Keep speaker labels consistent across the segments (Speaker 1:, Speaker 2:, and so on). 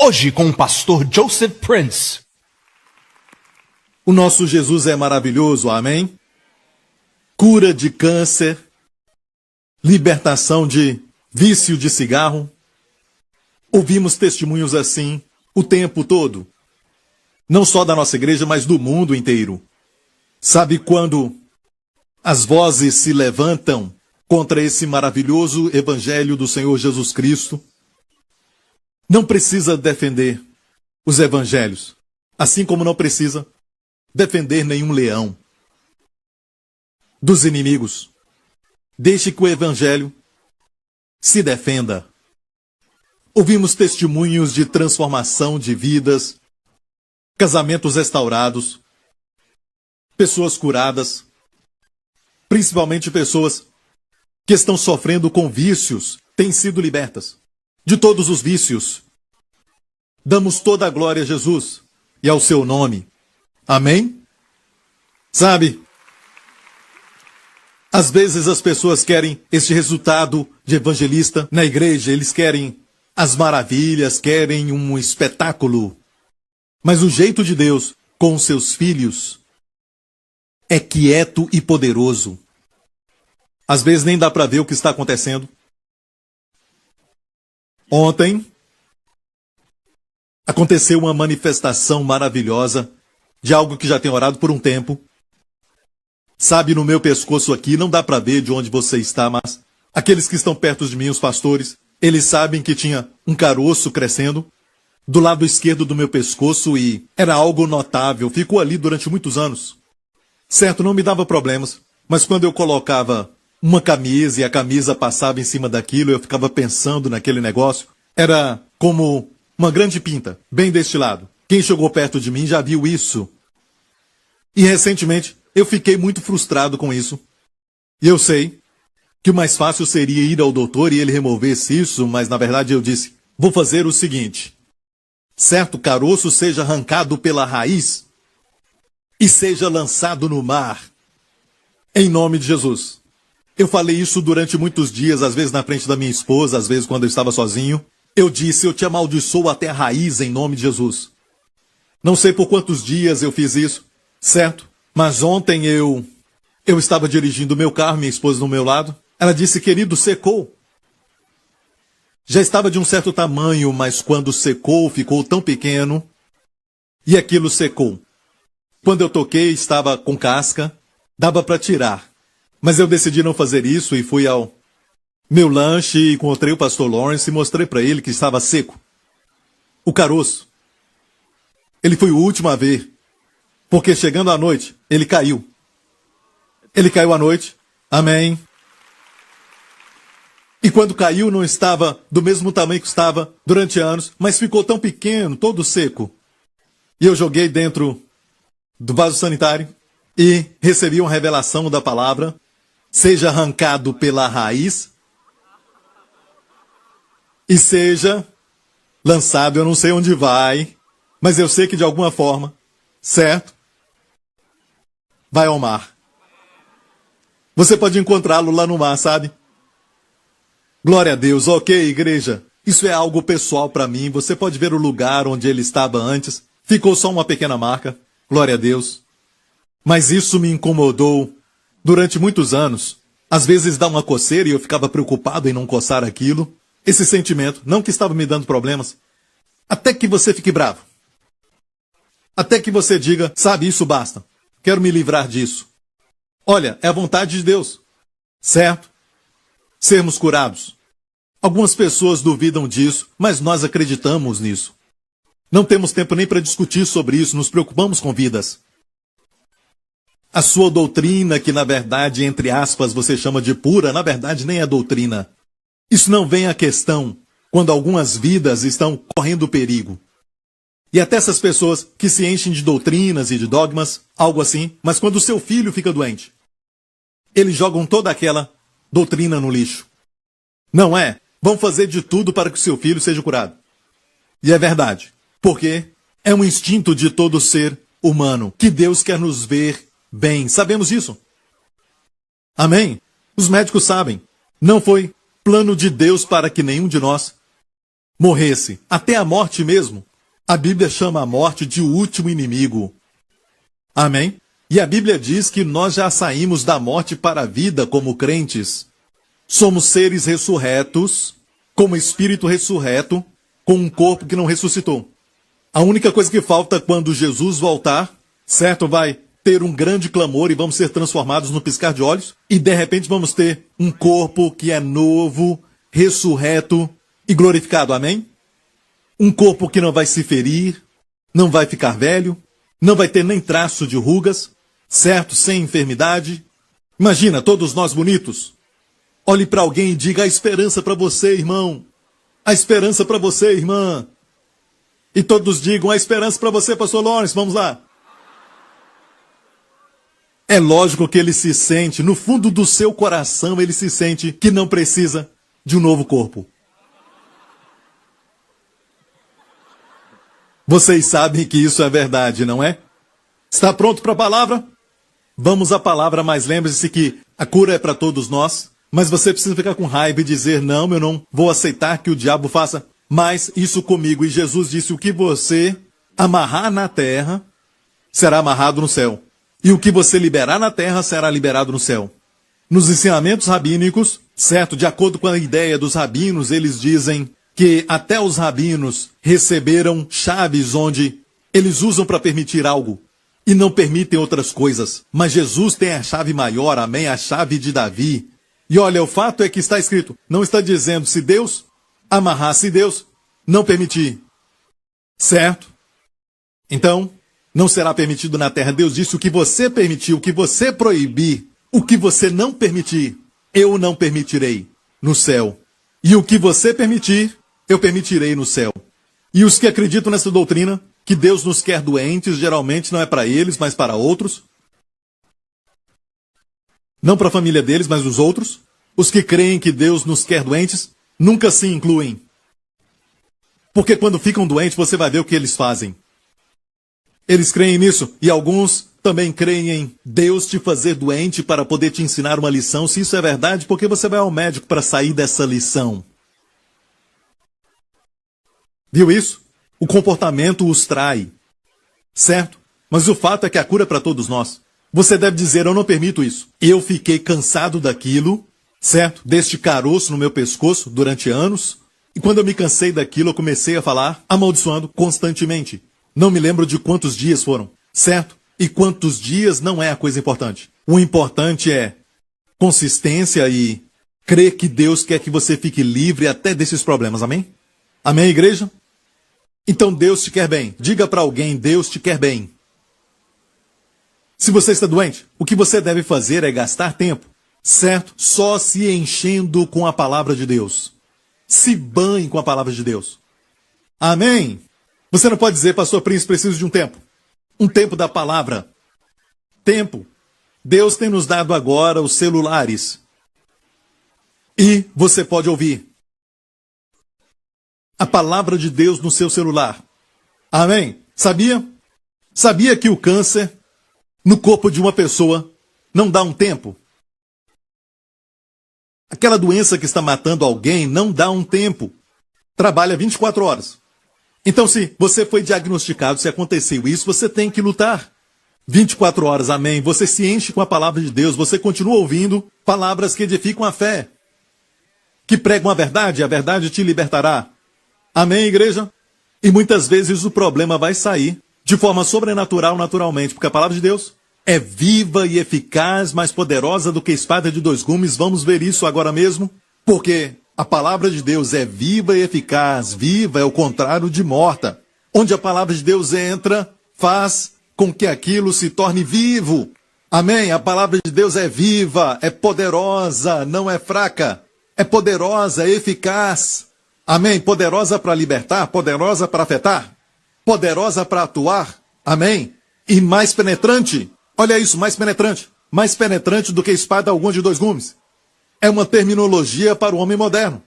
Speaker 1: Hoje com o pastor Joseph Prince.
Speaker 2: O nosso Jesus é maravilhoso, amém? Cura de câncer, libertação de vício de cigarro. Ouvimos testemunhos assim o tempo todo. Não só da nossa igreja, mas do mundo inteiro. Sabe quando as vozes se levantam contra esse maravilhoso evangelho do Senhor Jesus Cristo? Não precisa defender os evangelhos, assim como não precisa defender nenhum leão dos inimigos. Deixe que o evangelho se defenda. Ouvimos testemunhos de transformação de vidas, casamentos restaurados, pessoas curadas, principalmente pessoas que estão sofrendo com vícios, têm sido libertas de todos os vícios. Damos toda a glória a Jesus e ao seu nome. Amém? Sabe, às vezes as pessoas querem este resultado de evangelista na igreja, eles querem as maravilhas, querem um espetáculo. Mas o jeito de Deus com os seus filhos é quieto e poderoso. Às vezes nem dá para ver o que está acontecendo. Ontem aconteceu uma manifestação maravilhosa de algo que já tenho orado por um tempo. Sabe, no meu pescoço aqui, não dá para ver de onde você está, mas aqueles que estão perto de mim, os pastores, eles sabem que tinha um caroço crescendo do lado esquerdo do meu pescoço e era algo notável. Ficou ali durante muitos anos. Certo, não me dava problemas, mas quando eu colocava uma camisa e a camisa passava em cima daquilo, eu ficava pensando naquele negócio. Era como uma grande pinta, bem deste lado. Quem chegou perto de mim já viu isso. E recentemente eu fiquei muito frustrado com isso. E eu sei que o mais fácil seria ir ao doutor e ele removesse isso, mas na verdade eu disse, vou fazer o seguinte. Certo caroço seja arrancado pela raiz e seja lançado no mar. Em nome de Jesus. Eu falei isso durante muitos dias, às vezes na frente da minha esposa, às vezes quando eu estava sozinho. Eu disse, eu te amaldiçoo até a raiz em nome de Jesus. Não sei por quantos dias eu fiz isso, certo? Mas ontem eu estava dirigindo o meu carro, minha esposa do meu lado. Ela disse, querido, secou. Já estava de um certo tamanho, mas quando secou, ficou tão pequeno. E aquilo secou. Quando eu toquei, estava com casca, dava para tirar. Mas eu decidi não fazer isso e fui ao meu lanche e encontrei o pastor Lawrence e mostrei para ele que estava seco. O caroço. Ele foi o último a ver. Porque chegando à noite, ele caiu. Ele caiu à noite. Amém. E quando caiu, não estava do mesmo tamanho que estava durante anos, mas ficou tão pequeno, todo seco. E eu joguei dentro do vaso sanitário e recebi uma revelação da palavra. Seja arrancado pela raiz e seja lançado, eu não sei onde vai, mas eu sei que de alguma forma, certo? Vai ao mar. Você pode encontrá-lo lá no mar, sabe? Glória a Deus, ok, igreja. Isso é algo pessoal para mim. Você pode ver o lugar onde ele estava antes. Ficou só uma pequena marca. Glória a Deus. Mas isso me incomodou durante muitos anos. Às vezes dá uma coceira e eu ficava preocupado em não coçar aquilo. Esse sentimento, não que estava me dando problemas. Até que você fique bravo. Até que você diga, sabe, isso basta. Quero me livrar disso. Olha, é a vontade de Deus. Certo? Sermos curados. Algumas pessoas duvidam disso, mas nós acreditamos nisso. Não temos tempo nem para discutir sobre isso, nos preocupamos com vidas. A sua doutrina, que na verdade, entre aspas, você chama de pura, na verdade nem é doutrina. Isso não vem à questão quando algumas vidas estão correndo perigo. E até essas pessoas que se enchem de doutrinas e de dogmas, algo assim, mas quando o seu filho fica doente, eles jogam toda aquela doutrina no lixo. Não é? Vão fazer de tudo para que o seu filho seja curado. E é verdade, porque é um instinto de todo ser humano que Deus quer nos ver bem. Sabemos disso. Amém? Os médicos sabem. Não foi plano de Deus para que nenhum de nós morresse, até a morte mesmo. A Bíblia chama a morte de o último inimigo. Amém? E a Bíblia diz que nós já saímos da morte para a vida como crentes. Somos seres ressurretos, como espírito ressurreto, com um corpo que não ressuscitou. A única coisa que falta quando Jesus voltar, certo, vai ter um grande clamor e vamos ser transformados no piscar de olhos. E de repente vamos ter um corpo que é novo, ressurreto e glorificado. Amém? Um corpo que não vai se ferir, não vai ficar velho, não vai ter nem traço de rugas, certo? Sem enfermidade. Imagina, todos nós bonitos. Olhe para alguém e diga: a esperança para você, irmão. A esperança para você, irmã. E todos digam: a esperança para você, pastor Lawrence. Vamos lá. É lógico que ele se sente, no fundo do seu coração, ele se sente que não precisa de um novo corpo. Vocês sabem que isso é verdade, não é? Está pronto para a palavra? Vamos à palavra, mas lembre-se que a cura é para todos nós. Mas você precisa ficar com raiva e dizer: não, eu não vou aceitar que o diabo faça mais isso comigo. E Jesus disse: o que você amarrar na terra será amarrado no céu. E o que você liberar na terra será liberado no céu. Nos ensinamentos rabínicos, certo, de acordo com a ideia dos rabinos, eles dizem que até os rabinos receberam chaves onde eles usam para permitir algo e não permitem outras coisas. Mas Jesus tem a chave maior, amém, a chave de Davi. E olha, o fato é que está escrito, não está dizendo se Deus amarrar, se Deus não permitir. Certo? Então, não será permitido na terra. Deus disse: o que você permitir, o que você proibir, o que você não permitir, eu não permitirei no céu. E o que você permitir, eu permitirei no céu. E os que acreditam nessa doutrina, que Deus nos quer doentes, geralmente não é para eles, mas para outros. Não para a família deles, mas os outros. Os que creem que Deus nos quer doentes, nunca se incluem. Porque quando ficam doentes, você vai ver o que eles fazem. Eles creem nisso, e alguns também creem em Deus te fazer doente para poder te ensinar uma lição. Se isso é verdade, por que você vai ao médico para sair dessa lição? Viu isso? O comportamento os trai. Certo? Mas o fato é que a cura é para todos nós. Você deve dizer: eu não permito isso. Eu fiquei cansado daquilo, certo? Deste caroço no meu pescoço durante anos. E quando eu me cansei daquilo, eu comecei a falar amaldiçoando constantemente. Não me lembro de quantos dias foram, certo? E quantos dias não é a coisa importante. O importante é consistência e crer que Deus quer que você fique livre até desses problemas, amém? Amém, igreja? Então Deus te quer bem. Diga para alguém: Deus te quer bem. Se você está doente, o que você deve fazer é gastar tempo, certo? Só se enchendo com a palavra de Deus. Se banhe com a palavra de Deus. Amém? Você não pode dizer: pastor Príncipe, preciso de um tempo. Um tempo da palavra. Tempo. Deus tem nos dado agora os celulares. E você pode ouvir a palavra de Deus no seu celular. Amém? Sabia? Sabia que o câncer no corpo de uma pessoa não dá um tempo? Aquela doença que está matando alguém não dá um tempo. Trabalha 24 horas. Então, se você foi diagnosticado, se aconteceu isso, você tem que lutar. 24 horas, amém. Você se enche com a palavra de Deus, você continua ouvindo palavras que edificam a fé, que pregam a verdade te libertará. Amém, igreja? E muitas vezes o problema vai sair de forma sobrenatural, naturalmente, porque a palavra de Deus é viva e eficaz, mais poderosa do que espada de dois gumes. Vamos ver isso agora mesmo, porque a palavra de Deus é viva e eficaz. Viva é o contrário de morta. Onde a palavra de Deus entra, faz com que aquilo se torne vivo. Amém? A palavra de Deus é viva, é poderosa, não é fraca. É poderosa, é eficaz. Amém? Poderosa para libertar, poderosa para afetar, poderosa para atuar. Amém? E mais penetrante. Olha isso, mais penetrante. Mais penetrante do que espada alguma de dois gumes. É uma terminologia para o homem moderno.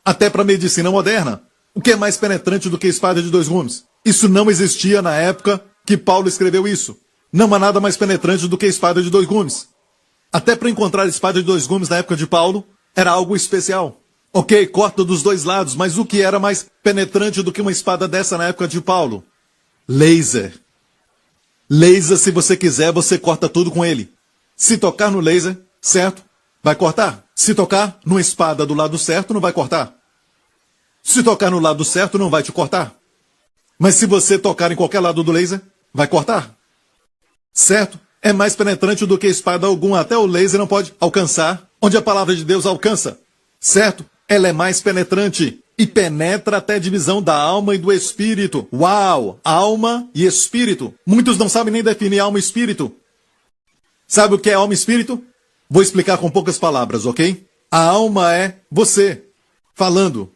Speaker 2: Até para a medicina moderna. O que é mais penetrante do que espada de dois gumes? Isso não existia na época que Paulo escreveu isso. Não há nada mais penetrante do que espada de dois gumes. Até para encontrar espada de dois gumes na época de Paulo, era algo especial. Ok, corta dos dois lados, mas o que era mais penetrante do que uma espada dessa na época de Paulo? Laser. Laser, se você quiser, você corta tudo com ele. Se tocar no laser, certo? Vai cortar. Se tocar numa espada do lado certo, não vai cortar. Se tocar no lado certo, não vai te cortar. Mas se você tocar em qualquer lado do laser, vai cortar. Certo? É mais penetrante do que espada alguma. Até o laser não pode alcançar onde a palavra de Deus alcança. Certo? Ela é mais penetrante e penetra até a divisão da alma e do espírito. Uau! Alma e espírito. Muitos não sabem nem definir alma e espírito. Sabe o que é alma e espírito? Vou explicar com poucas palavras, ok? A alma é você, falando.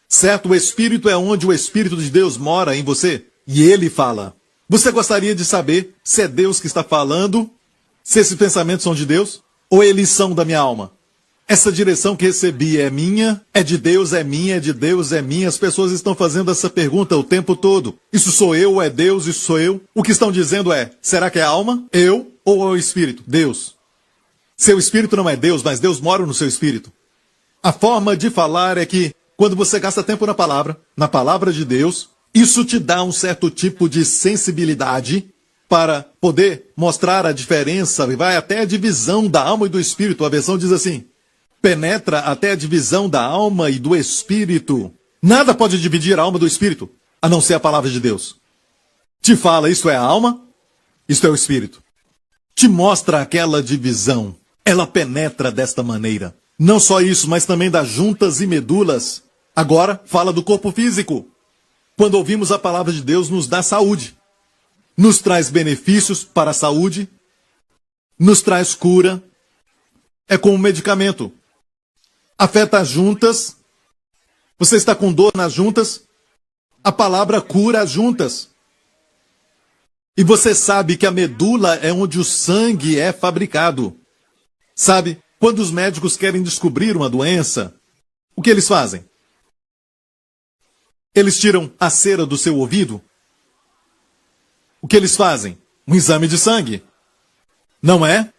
Speaker 2: Certo? O espírito é onde o Espírito de Deus mora em você. E ele fala. Você gostaria de saber se é Deus que está falando? Se esses pensamentos são de Deus? Ou eles são da minha alma? Essa direção que recebi é minha? É de Deus, é minha, é de Deus, é minha? As pessoas estão fazendo essa pergunta o tempo todo. Isso sou eu ou é Deus? Isso sou eu? O que estão dizendo é, será que é a alma? Eu? Ou é o espírito? Deus. Seu espírito não é Deus, mas Deus mora no seu espírito. A forma de falar é que, quando você gasta tempo na palavra de Deus, isso te dá um certo tipo de sensibilidade para poder mostrar a diferença, e vai até a divisão da alma e do espírito. A versão diz assim, penetra até a divisão da alma e do espírito. Nada pode dividir a alma do espírito, a não ser a palavra de Deus. Te fala, isto é a alma, isto é o espírito. Te mostra aquela divisão. Ela penetra desta maneira. Não só isso, mas também das juntas e medulas. Agora, fala do corpo físico. Quando ouvimos a palavra de Deus, nos dá saúde. Nos traz benefícios para a saúde. Nos traz cura. É como um medicamento. Afeta as juntas. Você está com dor nas juntas? A palavra cura as juntas. E você sabe que a medula é onde o sangue é fabricado. Sabe, quando os médicos querem descobrir uma doença, o que eles fazem? Eles tiram a cera do seu ouvido? O que eles fazem? Um exame de sangue. Não é?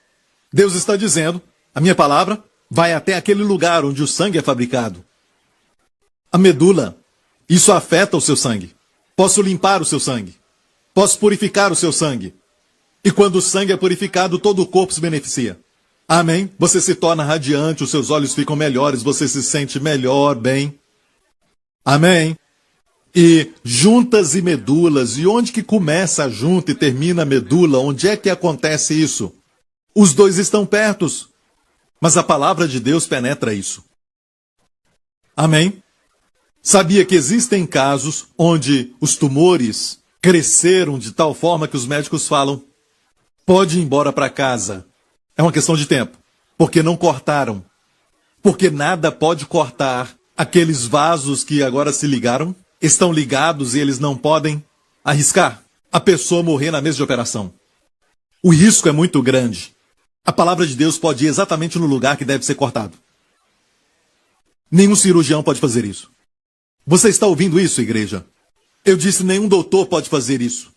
Speaker 2: Deus está dizendo, a minha palavra vai até aquele lugar onde o sangue é fabricado. A medula, isso afeta o seu sangue. Posso limpar o seu sangue. Posso purificar o seu sangue. E quando o sangue é purificado, todo o corpo se beneficia. Amém? Você se torna radiante, os seus olhos ficam melhores, você se sente melhor, bem. Amém? E juntas e medulas, e onde que começa a junta e termina a medula? Onde é que acontece isso? Os dois estão pertos, mas a palavra de Deus penetra isso. Amém? Sabia que existem casos onde os tumores cresceram de tal forma que os médicos falam, pode ir embora para casa. É uma questão de tempo, porque não cortaram. Porque nada pode cortar aqueles vasos que agora se ligaram, estão ligados e eles não podem arriscar a pessoa morrer na mesa de operação. O risco é muito grande. A palavra de Deus pode ir exatamente no lugar que deve ser cortado. Nenhum cirurgião pode fazer isso. Você está ouvindo isso, igreja? Eu disse, nenhum doutor pode fazer isso.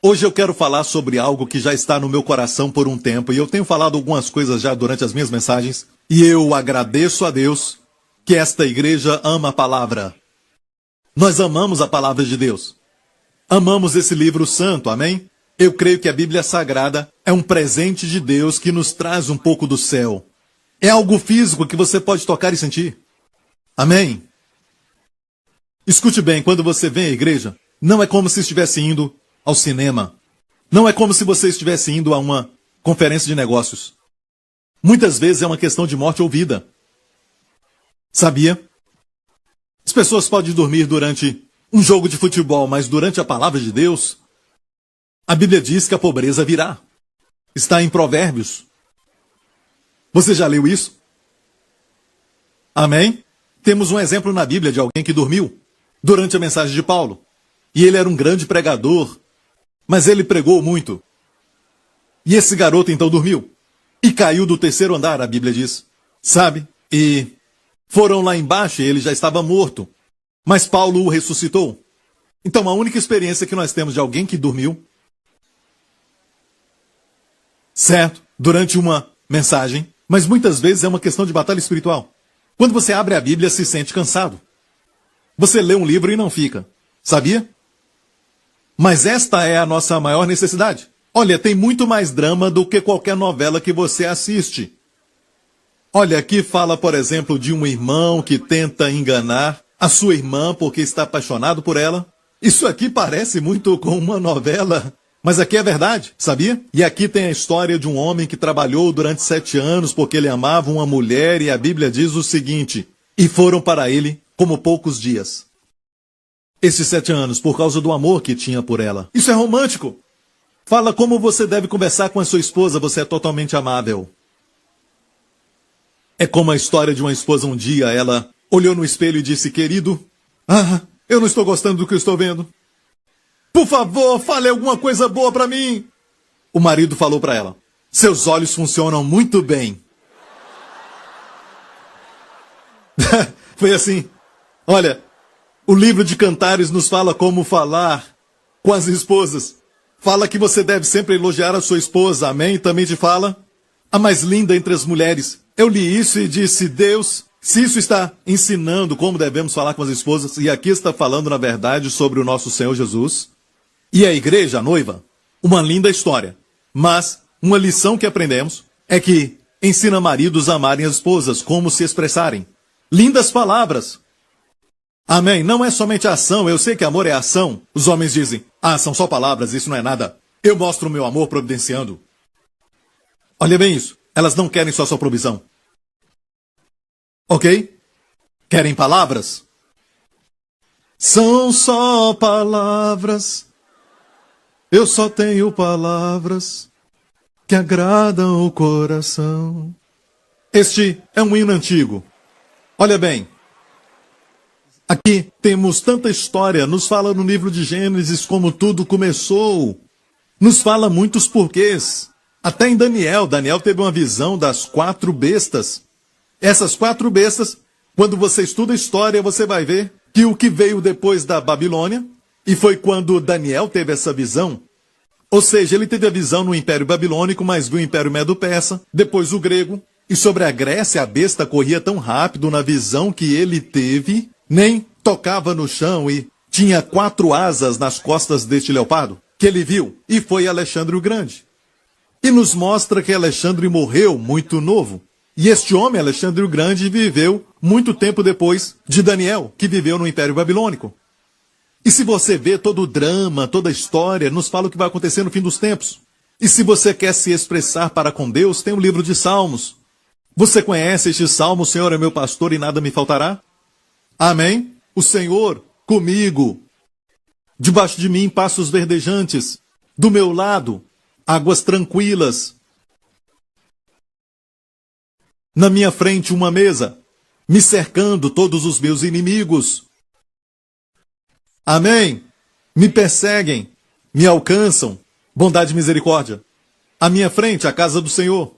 Speaker 2: Hoje eu quero falar sobre algo que já está no meu coração por um tempo, e eu tenho falado algumas coisas já durante as minhas mensagens, e eu agradeço a Deus que esta igreja ama a palavra. Nós amamos a palavra de Deus. Amamos esse livro santo, amém? Eu creio que a Bíblia Sagrada é um presente de Deus que nos traz um pouco do céu. É algo físico que você pode tocar e sentir. Amém? Escute bem, quando você vem à igreja, não é como se estivesse indo ao cinema. Não é como se você estivesse indo a uma conferência de negócios. Muitas vezes é uma questão de morte ou vida. Sabia? As pessoas podem dormir durante um jogo de futebol, mas durante a palavra de Deus, a Bíblia diz que a pobreza virá. Está em Provérbios. Você já leu isso? Amém? Temos um exemplo na Bíblia de alguém que dormiu durante a mensagem de Paulo. E ele era um grande pregador, mas ele pregou muito. E esse garoto então dormiu. E caiu do terceiro andar, a Bíblia diz. Sabe? E foram lá embaixo e ele já estava morto. Mas Paulo o ressuscitou. Então a única experiência que nós temos de alguém que dormiu, certo, durante uma mensagem, mas muitas vezes é uma questão de batalha espiritual. Quando você abre a Bíblia, se sente cansado. Você lê um livro e não fica. Sabia? Mas esta é a nossa maior necessidade. Olha, tem muito mais drama do que qualquer novela que você assiste. Olha, aqui fala, por exemplo, de um irmão que tenta enganar a sua irmã porque está apaixonado por ela. Isso aqui parece muito com uma novela, mas aqui é verdade, sabia? E aqui tem a história de um homem que trabalhou durante 7 anos porque ele amava uma mulher e a Bíblia diz o seguinte: e foram para ele como poucos dias. Esses 7 anos, por causa do amor que tinha por ela. Isso é romântico. Fala como você deve conversar com a sua esposa, você é totalmente amável. É como a história de uma esposa um dia, ela olhou no espelho e disse: querido, eu não estou gostando do que eu estou vendo. Por favor, fale alguma coisa boa para mim. O marido falou para ela: seus olhos funcionam muito bem. Foi assim. Olha, o livro de Cantares nos fala como falar com as esposas. Fala que você deve sempre elogiar a sua esposa, amém? Também te fala a mais linda entre as mulheres. Eu li isso e disse: Deus, se isso está ensinando como devemos falar com as esposas, e aqui está falando, na verdade, sobre o nosso Senhor Jesus, e a igreja, a noiva, uma linda história. Mas uma lição que aprendemos é que ensina maridos a amarem as esposas, como se expressarem. Lindas palavras. Amém. Não é somente ação, eu sei que amor é ação. Os homens dizem: são só palavras, isso não é nada. Eu mostro o meu amor providenciando. Olha bem isso. Elas não querem só sua provisão. Ok? Querem palavras? São só palavras. Eu só tenho palavras que agradam o coração. Este é um hino antigo. Olha bem. Aqui temos tanta história. Nos fala no livro de Gênesis como tudo começou. Nos fala muitos porquês. Até em Daniel. Daniel teve uma visão das 4 bestas. Essas 4 bestas, quando você estuda história, você vai ver que o que veio depois da Babilônia, e foi quando Daniel teve essa visão, ou seja, ele teve a visão no Império Babilônico, mas viu o Império Medo-Persa, depois o grego, e sobre a Grécia a besta corria tão rápido na visão que ele teve, nem tocava no chão e tinha 4 asas nas costas deste leopardo, que ele viu, e foi Alexandre o Grande. E nos mostra que Alexandre morreu muito novo. E este homem, Alexandre o Grande, viveu muito tempo depois de Daniel, que viveu no Império Babilônico. E se você vê todo o drama, toda a história, nos fala o que vai acontecer no fim dos tempos. E se você quer se expressar para com Deus, tem o livro de Salmos. Você conhece este salmo: o Senhor é meu pastor e nada me faltará? Amém? O Senhor comigo. Debaixo de mim, pastos verdejantes. Do meu lado, águas tranquilas. Na minha frente uma mesa, me cercando todos os meus inimigos. Amém? Me perseguem, me alcançam, bondade e misericórdia. À minha frente, a casa do Senhor.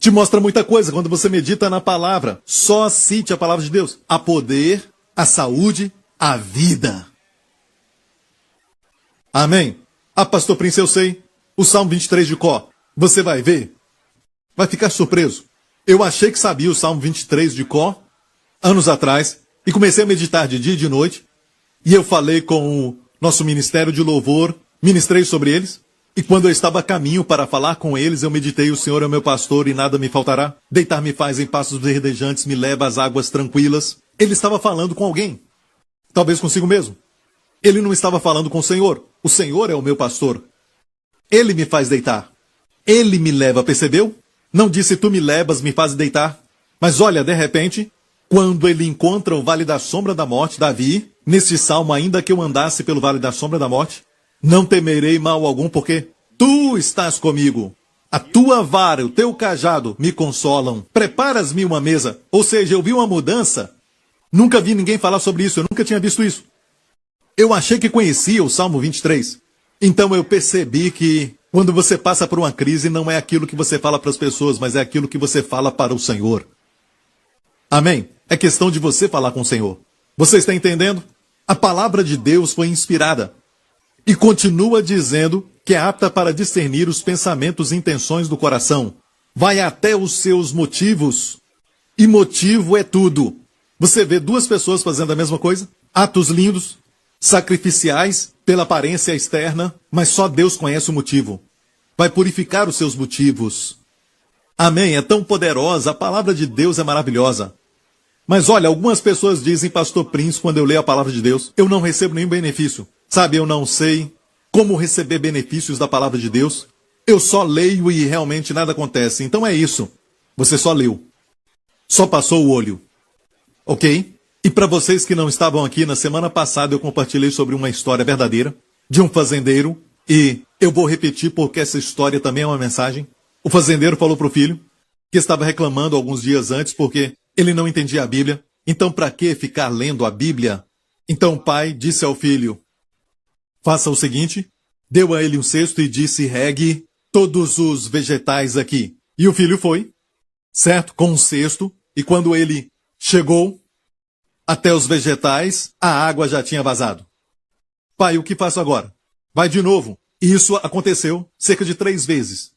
Speaker 2: Te mostra muita coisa quando você medita na palavra. Só cite a palavra de Deus. A poder, a saúde, a vida. Amém? Pastor Prince, eu sei. O Salmo 23 de Có. Você vai ver. Vai ficar surpreso. Eu achei que sabia o Salmo 23 de Có, anos atrás, e comecei a meditar de dia e de noite, e eu falei com o nosso ministério de louvor, ministrei sobre eles, e quando eu estava a caminho para falar com eles, eu meditei: o Senhor é o meu pastor e nada me faltará. Deitar-me faz em pastos verdejantes, me leva às águas tranquilas. Ele estava falando com alguém, talvez consigo mesmo. Ele não estava falando com o Senhor é o meu pastor. Ele me faz deitar, ele me leva, percebeu? Não disse: tu me levas, me fazes deitar. Mas olha, de repente, quando ele encontra o vale da sombra da morte, Davi, neste salmo: ainda que eu andasse pelo vale da sombra da morte, não temerei mal algum, porque tu estás comigo. A tua vara, o teu cajado me consolam. Preparas-me uma mesa. Ou seja, eu vi uma mudança. Nunca vi ninguém falar sobre isso, eu nunca tinha visto isso. Eu achei que conhecia o Salmo 23. Então eu percebi que quando você passa por uma crise, não é aquilo que você fala para as pessoas, mas é aquilo que você fala para o Senhor. Amém? É questão de você falar com o Senhor. Você está entendendo? A palavra de Deus foi inspirada. E continua dizendo que é apta para discernir os pensamentos e intenções do coração. Vai até os seus motivos. E motivo é tudo. Você vê duas pessoas fazendo a mesma coisa, atos lindos, sacrificiais, pela aparência externa, mas só Deus conhece o motivo. Vai purificar os seus motivos. Amém? É tão poderosa, a palavra de Deus é maravilhosa. Mas olha, algumas pessoas dizem, Pastor Prince, quando eu leio a palavra de Deus, eu não recebo nenhum benefício. Sabe, eu não sei como receber benefícios da palavra de Deus. Eu só leio e realmente nada acontece. Então é isso. Você só leu. Só passou o olho. Ok? E para vocês que não estavam aqui, na semana passada eu compartilhei sobre uma história verdadeira de um fazendeiro. E eu vou repetir porque essa história também é uma mensagem. O fazendeiro falou para o filho, que estava reclamando alguns dias antes porque ele não entendia a Bíblia. Então para que ficar lendo a Bíblia? Então o pai disse ao filho, faça o seguinte, deu a ele um cesto e disse, regue todos os vegetais aqui. E o filho foi, certo, com um cesto, e quando ele chegou até os vegetais, a água já tinha vazado. Pai, o que faço agora? Vai de novo. E isso aconteceu cerca de 3 vezes.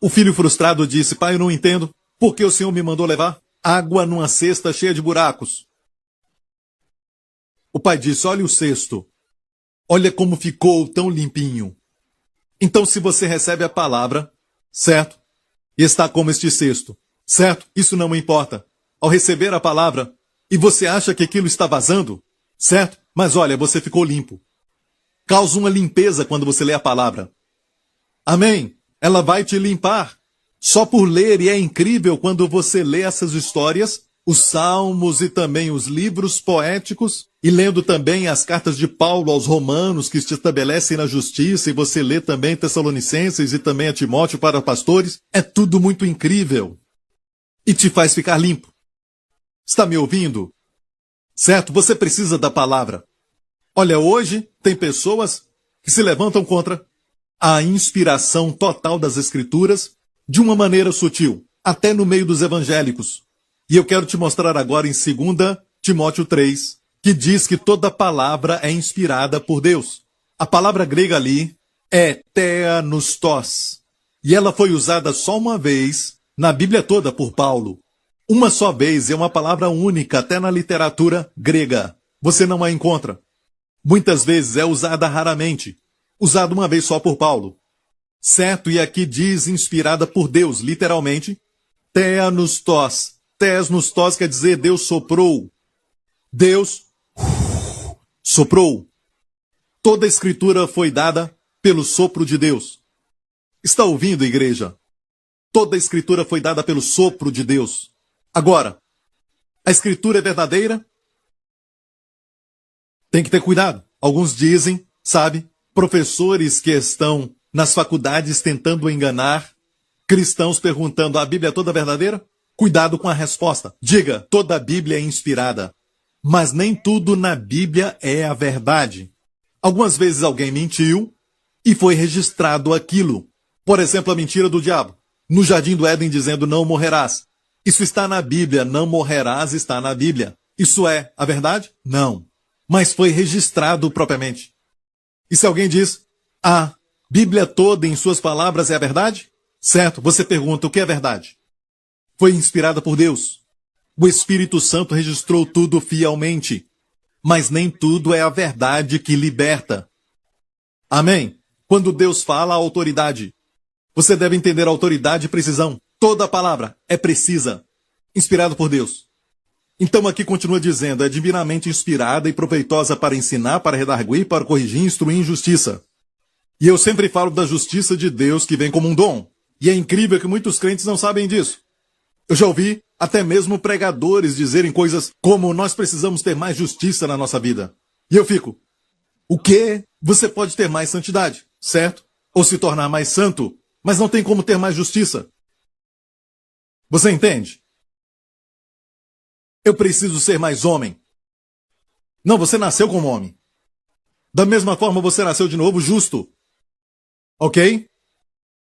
Speaker 2: O filho frustrado disse, pai, eu não entendo, por que o senhor me mandou levar água numa cesta cheia de buracos? O pai disse, olha o cesto. Olha como ficou tão limpinho. Então, se você recebe a palavra, certo? E está como este cesto, certo? Isso não importa. Ao receber a palavra, e você acha que aquilo está vazando, certo? Mas olha, você ficou limpo. Causa uma limpeza quando você lê a palavra. Amém? Ela vai te limpar. Só por ler, e é incrível quando você lê essas histórias, os salmos e também os livros poéticos, e lendo também as cartas de Paulo aos romanos, que te estabelecem na justiça, e você lê também Tessalonicenses e também a Timóteo para pastores, é tudo muito incrível. E te faz ficar limpo. Está me ouvindo? Certo? Você precisa da palavra. Olha, hoje tem pessoas que se levantam contra a inspiração total das Escrituras de uma maneira sutil, até no meio dos evangélicos. E eu quero te mostrar agora em 2 Timóteo 3, que diz que toda palavra é inspirada por Deus. A palavra grega ali é theanustos, e ela foi usada só uma vez na Bíblia toda por Paulo. Uma só vez, é uma palavra única, até na literatura grega. Você não a encontra. Muitas vezes é usada raramente. Usada uma vez só por Paulo. Certo? E aqui diz inspirada por Deus, literalmente. Theanustos. Theanustos quer dizer Deus soprou. Deus soprou. Toda a escritura foi dada pelo sopro de Deus. Está ouvindo, igreja? Toda a escritura foi dada pelo sopro de Deus. Agora, a escritura é verdadeira? Tem que ter cuidado. Alguns dizem, sabe, professores que estão nas faculdades tentando enganar cristãos perguntando, a Bíblia é toda verdadeira? Cuidado com a resposta. Diga, toda a Bíblia é inspirada. Mas nem tudo na Bíblia é a verdade. Algumas vezes alguém mentiu e foi registrado aquilo. Por exemplo, a mentira do diabo. No jardim do Éden dizendo, não morrerás. Isso está na Bíblia, não morrerás está na Bíblia. Isso é a verdade? Não. Mas foi registrado propriamente. E se alguém diz, a Bíblia toda em suas palavras é a verdade? Certo, você pergunta, o que é verdade? Foi inspirada por Deus. O Espírito Santo registrou tudo fielmente. Mas nem tudo é a verdade que liberta. Amém? Quando Deus fala, a autoridade. Você deve entender a autoridade e precisão. Toda a palavra é precisa. Inspirada por Deus. Então aqui continua dizendo, é divinamente inspirada e proveitosa para ensinar, para redarguir, para corrigir, instruir em justiça. E eu sempre falo da justiça de Deus que vem como um dom. E é incrível que muitos crentes não sabem disso. Eu já ouvi até mesmo pregadores dizerem coisas como nós precisamos ter mais justiça na nossa vida. E eu fico, o quê? Você pode ter mais santidade, certo? Ou se tornar mais santo, mas não tem como ter mais justiça. Você entende? Eu preciso ser mais homem. Não, você nasceu como homem. Da mesma forma, você nasceu de novo justo. Ok?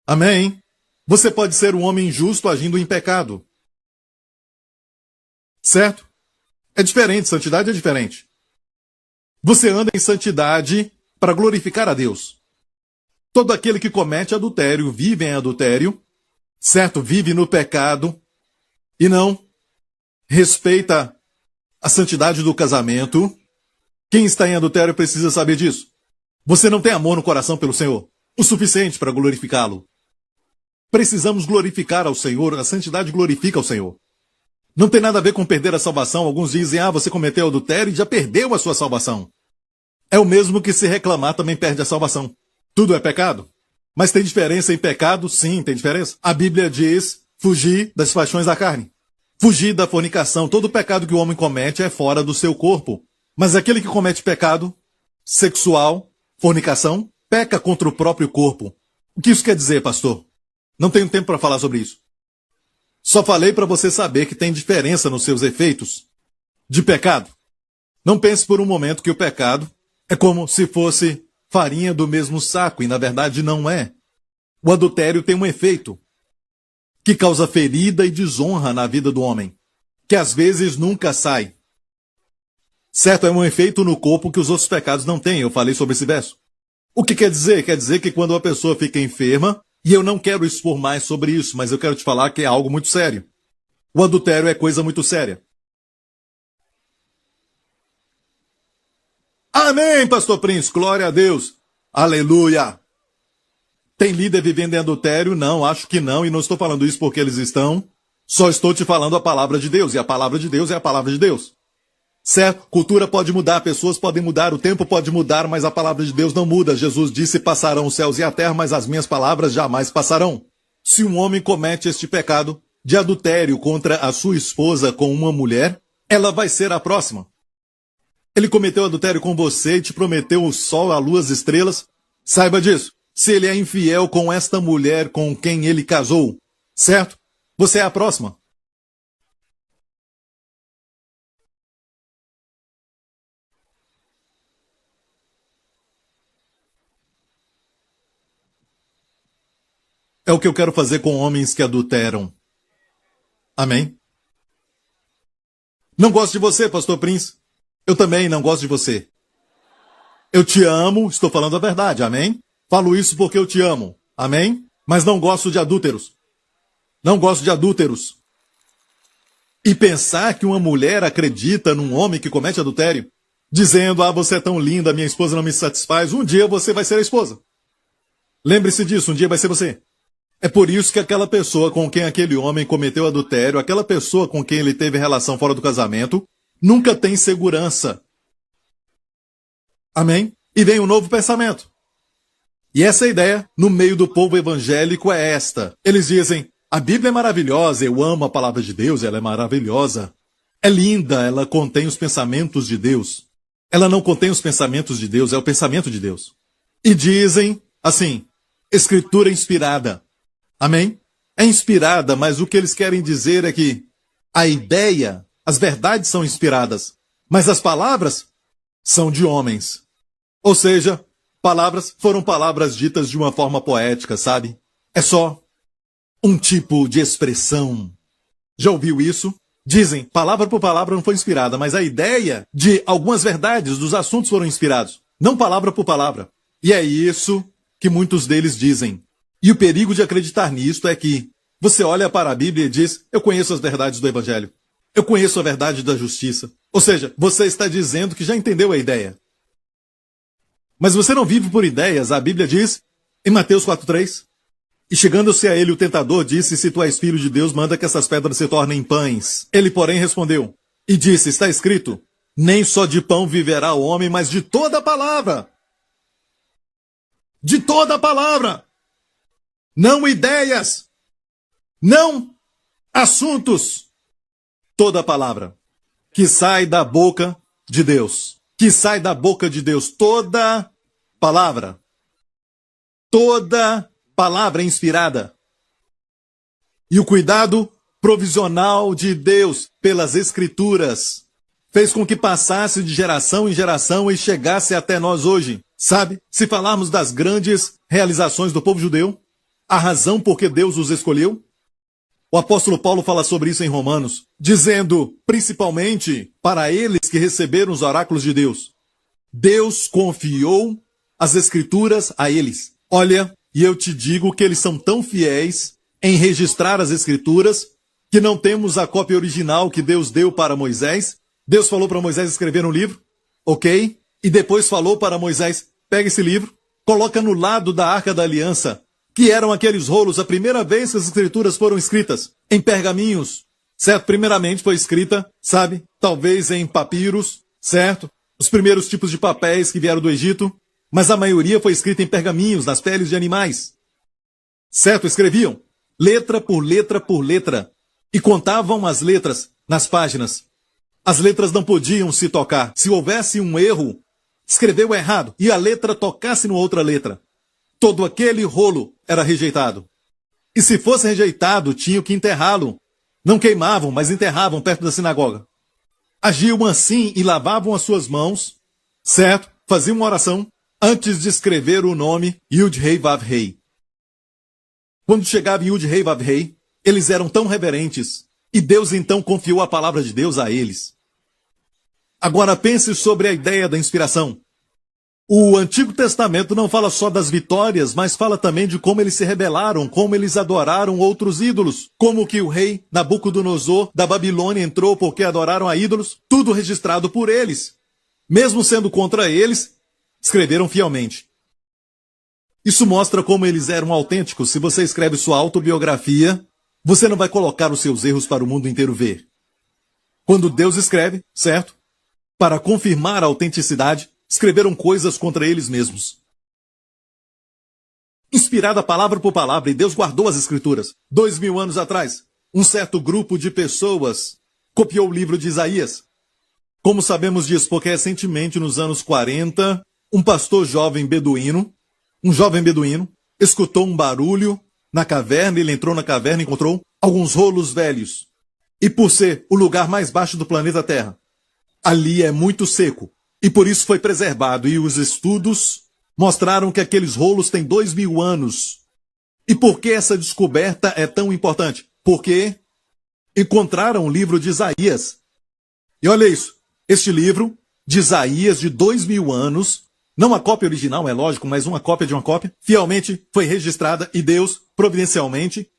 Speaker 2: Amém? Você pode ser um homem justo agindo em pecado. Certo? É diferente, santidade é diferente. Você anda em santidade para glorificar a Deus. Todo aquele que comete adultério, vive em adultério, certo? Vive no pecado e não respeita a santidade do casamento. Quem está em adultério precisa saber disso. Você não tem amor no coração pelo Senhor, o suficiente para glorificá-lo. Precisamos glorificar ao Senhor, a santidade glorifica ao Senhor. Não tem nada a ver com perder a salvação. Alguns dizem, você cometeu adultério e já perdeu a sua salvação. É o mesmo que se reclamar também perde a salvação. Tudo é pecado. Mas tem diferença em pecado? Sim, tem diferença. A Bíblia diz, fugir das paixões da carne. Fugir da fornicação. Todo pecado que o homem comete é fora do seu corpo. Mas aquele que comete pecado sexual, fornicação, peca contra o próprio corpo. O que isso quer dizer, pastor? Não tenho tempo para falar sobre isso. Só falei para você saber que tem diferença nos seus efeitos de pecado. Não pense por um momento que o pecado é como se fosse farinha do mesmo saco, e na verdade não é. O adultério tem um efeito que causa ferida e desonra na vida do homem, que às vezes nunca sai. Certo, é um efeito no corpo que os outros pecados não têm. Eu falei sobre esse verso. O que quer dizer? Quer dizer que quando uma pessoa fica enferma, e eu não quero expor mais sobre isso, mas eu quero te falar que é algo muito sério. O adultério é coisa muito séria. Amém, pastor Prince, glória a Deus. Aleluia. Tem líder vivendo em adultério? Não, acho que não, e não estou falando isso porque eles estão. Só estou te falando a palavra de Deus, e a palavra de Deus é a palavra de Deus. Certo? Cultura pode mudar, pessoas podem mudar, o tempo pode mudar, mas a palavra de Deus não muda. Jesus disse, passarão os céus e a terra, mas as minhas palavras jamais passarão. Se um homem comete este pecado de adultério contra a sua esposa com uma mulher, ela vai ser a próxima. Ele cometeu adultério com você e te prometeu o sol, a lua, as estrelas. Saiba disso. Se ele é infiel com esta mulher com quem ele casou, certo? Você é a próxima. É o que eu quero fazer com homens que adulteram. Amém? Não gosto de você, pastor Prince. Eu também não gosto de você. Eu te amo, estou falando a verdade, amém? Falo isso porque eu te amo, amém? Mas não gosto de adúlteros. Não gosto de adúlteros. E pensar que uma mulher acredita num homem que comete adultério, dizendo, você é tão linda, minha esposa não me satisfaz, um dia você vai ser a esposa. Lembre-se disso, um dia vai ser você. É por isso que aquela pessoa com quem aquele homem cometeu adultério, aquela pessoa com quem ele teve relação fora do casamento, nunca tem segurança. Amém? E vem um novo pensamento. E essa ideia, no meio do povo evangélico, é esta. Eles dizem, a Bíblia é maravilhosa, eu amo a palavra de Deus, ela é maravilhosa. É linda, ela contém os pensamentos de Deus. Ela não contém os pensamentos de Deus, é o pensamento de Deus. E dizem, assim, Escritura inspirada. Amém? É inspirada, mas o que eles querem dizer é que a ideia, as verdades são inspiradas, mas as palavras são de homens. Ou seja, foram palavras ditas de uma forma poética, sabe? É só um tipo de expressão. Já ouviu isso? Dizem, palavra por palavra não foi inspirada, mas a ideia de algumas verdades dos assuntos foram inspirados, não palavra por palavra. E é isso que muitos deles dizem. E o perigo de acreditar nisto é que você olha para a Bíblia e diz, eu conheço as verdades do Evangelho. Eu conheço a verdade da justiça. Ou seja, você está dizendo que já entendeu a ideia. Mas você não vive por ideias. A Bíblia diz, em Mateus 4,3, e chegando-se a ele o tentador disse, se tu és filho de Deus, manda que essas pedras se tornem pães. Ele, porém, respondeu e disse, está escrito, nem só de pão viverá o homem, mas de toda a palavra. De toda a palavra. Não ideias, não assuntos, toda a palavra que sai da boca de Deus, que sai da boca de Deus, toda palavra inspirada. E o cuidado provisional de Deus pelas Escrituras fez com que passasse de geração em geração e chegasse até nós hoje. Sabe, se falarmos das grandes realizações do povo judeu, a razão por que Deus os escolheu? O apóstolo Paulo fala sobre isso em Romanos, dizendo, principalmente para eles que receberam os oráculos de Deus, Deus confiou as Escrituras a eles. Olha, e eu te digo que eles são tão fiéis em registrar as Escrituras, que não temos a cópia original que Deus deu para Moisés. Deus falou para Moisés escrever um livro, ok? E depois falou para Moisés, pega esse livro, coloca no lado da Arca da Aliança, que eram aqueles rolos, a primeira vez que as escrituras foram escritas, em pergaminhos, certo? Primeiramente foi escrita, sabe, talvez em papiros, certo? Os primeiros tipos de papéis que vieram do Egito, mas a maioria foi escrita em pergaminhos, nas peles de animais. Certo? Escreviam letra por letra por letra e contavam as letras nas páginas. As letras não podiam se tocar. Se houvesse um erro, escreveu errado e a letra tocasse numa outra letra, todo aquele rolo era rejeitado. E se fosse rejeitado, tinham que enterrá-lo. Não queimavam, mas enterravam perto da sinagoga. Agiam assim e lavavam as suas mãos, certo? Faziam uma oração antes de escrever o nome Yud-Hei-Vav-Hei. Quando chegava em Yud-Hei-Vav-Hei, eles eram tão reverentes, e Deus então confiou a palavra de Deus a eles. Agora pense sobre a ideia da inspiração. O Antigo Testamento não fala só das vitórias, mas fala também de como eles se rebelaram, como eles adoraram outros ídolos, como que o rei Nabucodonosor da Babilônia entrou porque adoraram a ídolos, tudo registrado por eles. Mesmo sendo contra eles, escreveram fielmente. Isso mostra como eles eram autênticos. Se você escreve sua autobiografia, você não vai colocar os seus erros para o mundo inteiro ver. Quando Deus escreve, certo? Para confirmar a autenticidade, escreveram coisas contra eles mesmos. Inspirada palavra por palavra, e Deus guardou as escrituras. 2000 anos atrás, um certo grupo de pessoas copiou o livro de Isaías. Como sabemos disso? Porque recentemente, nos anos 40, um pastor jovem beduíno, escutou um barulho na caverna, ele entrou na caverna e encontrou alguns rolos velhos. E por ser o lugar mais baixo do planeta Terra, ali é muito seco. E por isso foi preservado. E os estudos mostraram que aqueles rolos têm 2000 anos. E por que essa descoberta é tão importante? Porque encontraram o livro de Isaías. E olha isso. Este livro de Isaías de 2000 anos, não a cópia original, é lógico, mas uma cópia de uma cópia, fielmente foi registrada e Deus, providencialmente,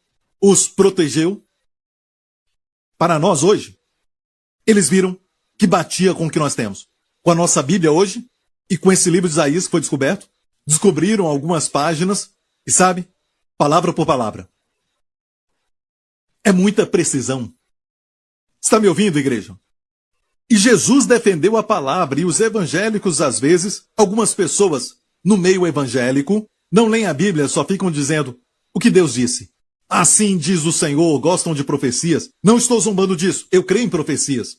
Speaker 2: os protegeu. Para nós hoje, eles viram que batia com o que nós temos. Com a nossa Bíblia hoje, e com esse livro de Isaías que foi descoberto, descobriram algumas páginas, e sabe, palavra por palavra. É muita precisão. Está me ouvindo, igreja? E Jesus defendeu a palavra, e os evangélicos, às vezes, algumas pessoas no meio evangélico, não leem a Bíblia, só ficam dizendo o que Deus disse. Assim diz o Senhor, gostam de profecias. Não estou zombando disso, eu creio em profecias.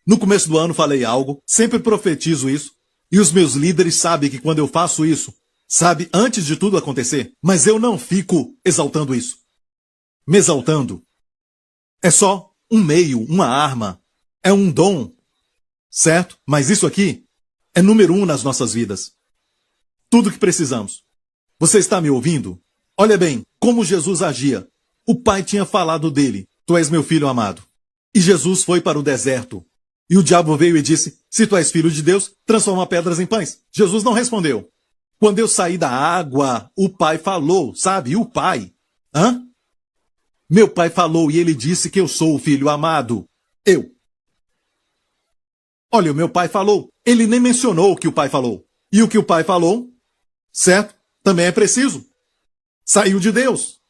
Speaker 2: No começo do ano falei algo, sempre profetizo isso, e os meus líderes sabem que quando eu faço isso, sabe, antes de tudo acontecer, mas eu não fico exaltando isso. Me exaltando. É só um meio, uma arma, é um dom, certo? Mas isso aqui é número 1 nas nossas vidas. Tudo que precisamos. Você está me ouvindo? Olha bem, como Jesus agia. O Pai tinha falado dele, tu és meu filho amado. E Jesus foi para o deserto. E o diabo veio e disse, se tu és filho de Deus, transforma pedras em pães. Jesus não respondeu. Quando eu saí da água, o Pai falou, sabe? O Pai. Meu Pai falou e ele disse que eu sou o filho amado. Eu. Olha, o meu Pai falou. Ele nem mencionou o que o Pai falou. E o que o Pai falou, certo? Também é preciso. Saiu de Deus.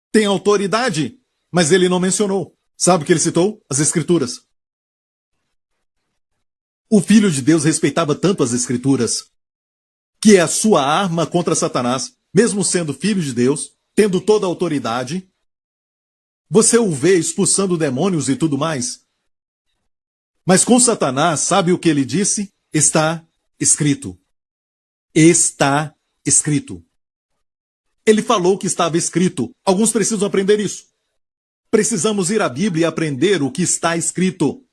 Speaker 2: Tem autoridade, mas ele não mencionou. Sabe o que ele citou? As Escrituras. O Filho de Deus respeitava tanto as Escrituras, que é a sua arma contra Satanás, mesmo sendo Filho de Deus, tendo toda a autoridade. Você o vê expulsando demônios e tudo mais. Mas com Satanás, sabe o que ele disse? Está escrito. Está escrito. Ele falou que estava escrito. Alguns precisam aprender isso. Precisamos ir à Bíblia e aprender o que está escrito.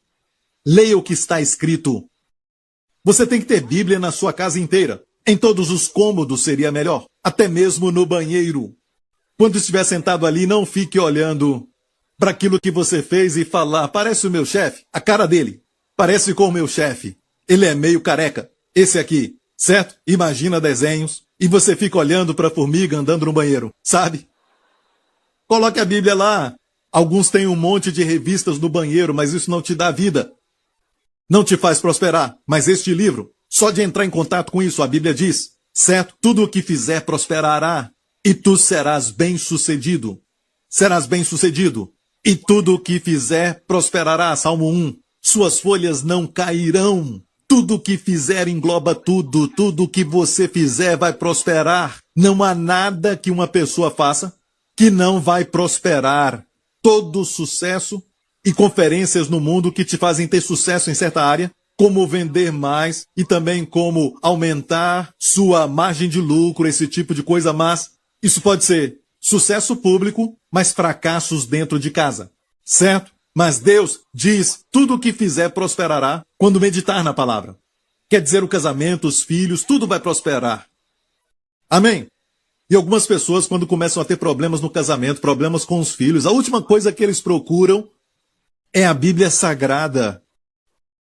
Speaker 2: Leia o que está escrito. Você tem que ter Bíblia na sua casa inteira. Em todos os cômodos seria melhor. Até mesmo no banheiro. Quando estiver sentado ali, não fique olhando para aquilo que você fez e falar, parece o meu chefe. A cara dele. Parece com o meu chefe. Ele é meio careca. Esse aqui, certo? Imagina desenhos. E você fica olhando para a formiga andando no banheiro, sabe? Coloque a Bíblia lá. Alguns têm um monte de revistas no banheiro, mas isso não te dá vida. Não te faz prosperar. Mas este livro, só de entrar em contato com isso, a Bíblia diz, certo? Tudo o que fizer prosperará, e tu serás bem-sucedido. Serás bem-sucedido, e tudo o que fizer prosperará. Salmo 1. Suas folhas não cairão. Tudo o que fizer engloba tudo. Tudo o que você fizer vai prosperar. Não há nada que uma pessoa faça que não vai prosperar. Todo sucesso e conferências no mundo que te fazem ter sucesso em certa área, como vender mais e também como aumentar sua margem de lucro, esse tipo de coisa, mas isso pode ser sucesso público, mas fracassos dentro de casa, certo? Mas Deus diz, tudo o que fizer prosperará quando meditar na palavra. Quer dizer, o casamento, os filhos, tudo vai prosperar. Amém? E algumas pessoas, quando começam a ter problemas no casamento, problemas com os filhos, a última coisa que eles procuram é a Bíblia Sagrada.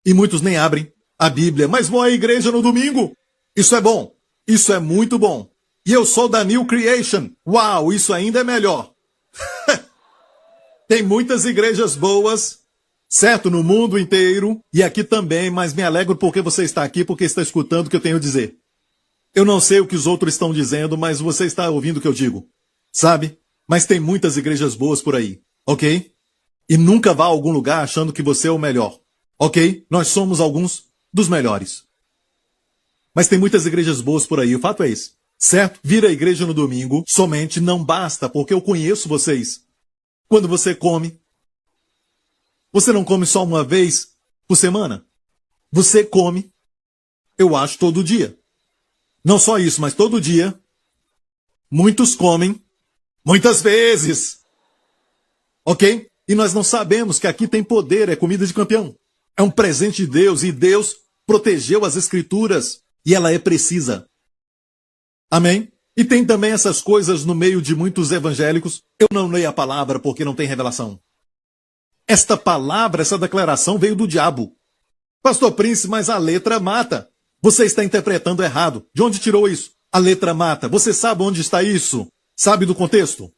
Speaker 2: E muitos nem abrem a Bíblia. Mas vão à igreja no domingo. Isso é bom. Isso é muito bom. E eu sou da New Creation. Uau, isso ainda é melhor. Tem muitas igrejas boas, certo, no mundo inteiro. E aqui também, mas me alegro porque você está aqui, porque está escutando o que eu tenho a dizer. Eu não sei o que os outros estão dizendo, mas você está ouvindo o que eu digo. Sabe? Mas tem muitas igrejas boas por aí. Ok? E nunca vá a algum lugar achando que você é o melhor. Ok? Nós somos alguns dos melhores. Mas tem muitas igrejas boas por aí, o fato é esse. Certo? Vir à igreja no domingo somente não basta, porque eu conheço vocês. Quando você come, você não come só uma vez por semana. Você come, eu acho, todo dia. Não só isso, mas todo dia. Muitos comem, muitas vezes. Ok? E nós não sabemos que aqui tem poder, é comida de campeão. É um presente de Deus e Deus protegeu as Escrituras e ela é precisa. Amém? E tem também essas coisas no meio de muitos evangélicos. Eu não leio a palavra porque não tem revelação. Esta palavra, essa declaração veio do diabo. Pastor Prince, mas a letra mata. Você está interpretando errado. De onde tirou isso? A letra mata. Você sabe onde está isso? Sabe do contexto?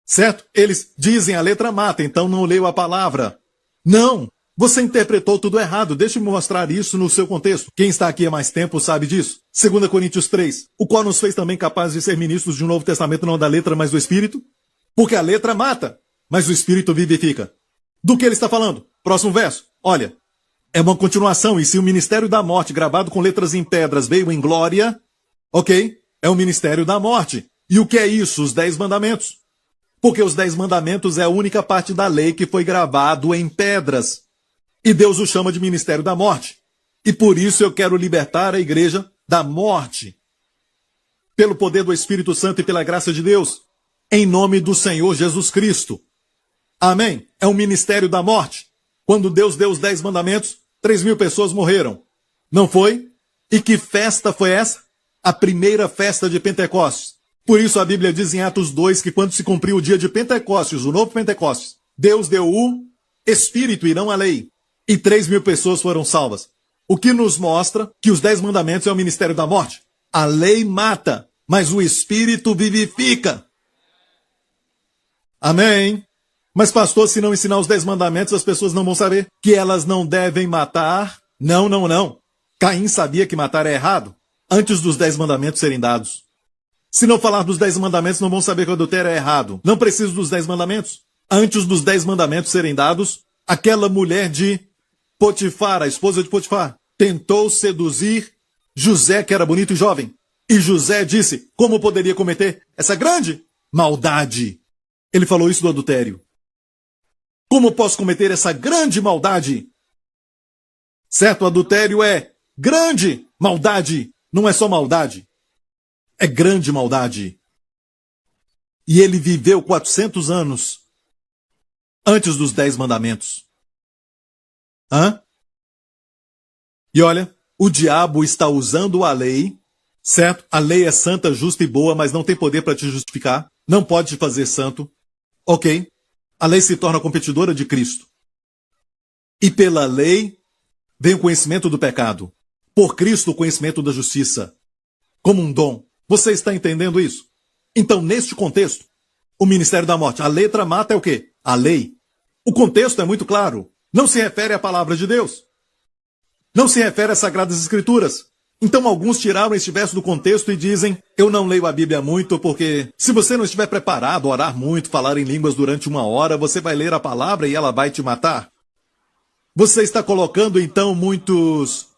Speaker 2: Certo? Eles dizem a letra mata, então não leio a palavra. Não! Você interpretou tudo errado. Deixe-me mostrar isso no seu contexto. Quem está aqui há mais tempo sabe disso. 2 Coríntios 3. O qual nos fez também capazes de ser ministros de um novo testamento, não da letra, mas do Espírito. Porque a letra mata, mas o Espírito vivifica. Do que ele está falando? Próximo verso. Olha, é uma continuação. E se o ministério da morte, gravado com letras em pedras, veio em glória, ok? É o ministério da morte. E o que é isso? Os 10 mandamentos. Porque os 10 mandamentos é a única parte da lei que foi gravado em pedras. E Deus o chama de ministério da morte. E por isso eu quero libertar a igreja da morte. Pelo poder do Espírito Santo e pela graça de Deus. Em nome do Senhor Jesus Cristo. Amém? É um ministério da morte. Quando Deus deu os 10 mandamentos, 3.000 pessoas morreram. Não foi? E que festa foi essa? A primeira festa de Pentecostes. Por isso a Bíblia diz em Atos 2 que quando se cumpriu o dia de Pentecostes, o novo Pentecostes, Deus deu o Espírito e não a lei. E 3.000 pessoas foram salvas. O que nos mostra que os 10 mandamentos é o ministério da morte. A lei mata, mas o Espírito vivifica. Amém? Mas pastor, se não ensinar os 10 mandamentos, as pessoas não vão saber que elas não devem matar. Não, não, não. Caim sabia que matar é errado antes dos 10 mandamentos serem dados. Se não falar dos 10 mandamentos, não vão saber que o adultério é errado. Não preciso dos 10 mandamentos. Antes dos 10 mandamentos serem dados, aquela mulher de Potifar, a esposa de Potifar, tentou seduzir José, que era bonito e jovem. E José disse, como poderia cometer essa grande maldade? Ele falou isso do adultério. Como posso cometer essa grande maldade? Certo, o adultério é grande maldade. Não é só maldade. É grande maldade. E ele viveu 400 anos antes dos 10 mandamentos. Hã? E olha, o diabo está usando a lei, certo? A lei é santa, justa e boa, mas não tem poder para te justificar. Não pode te fazer santo. Ok? A lei se torna competidora de Cristo. E pela lei vem o conhecimento do pecado. Por Cristo, o conhecimento da justiça. Como um dom. Você está entendendo isso? Então, neste contexto, o ministério da morte, a letra mata é o quê? a lei. O contexto é muito claro. Não se refere à palavra de Deus. Não se refere às Sagradas Escrituras. Então alguns tiraram este verso do contexto e dizem: eu não leio a Bíblia muito porque se você não estiver preparado, orar muito, falar em línguas durante 1 hora, você vai ler a palavra e ela vai te matar. Você está colocando então muitos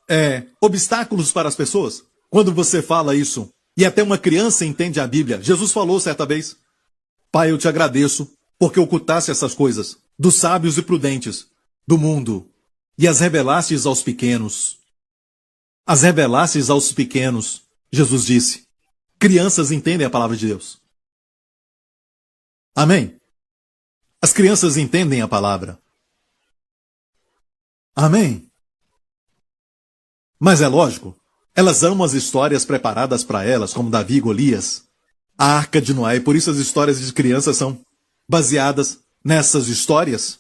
Speaker 2: obstáculos para as pessoas quando você fala isso. E até uma criança entende a Bíblia. Jesus falou certa vez: Pai, eu te agradeço porque ocultaste essas coisas dos sábios e prudentes do mundo e as revelastes aos pequenos. As revelastes aos pequenos, Jesus disse. Crianças entendem a palavra de Deus. Amém? As crianças entendem a palavra. Amém? Mas é lógico, elas amam as histórias preparadas para elas, como Davi e Golias, a Arca de Noé, e por isso as histórias de crianças são baseadas nessas histórias.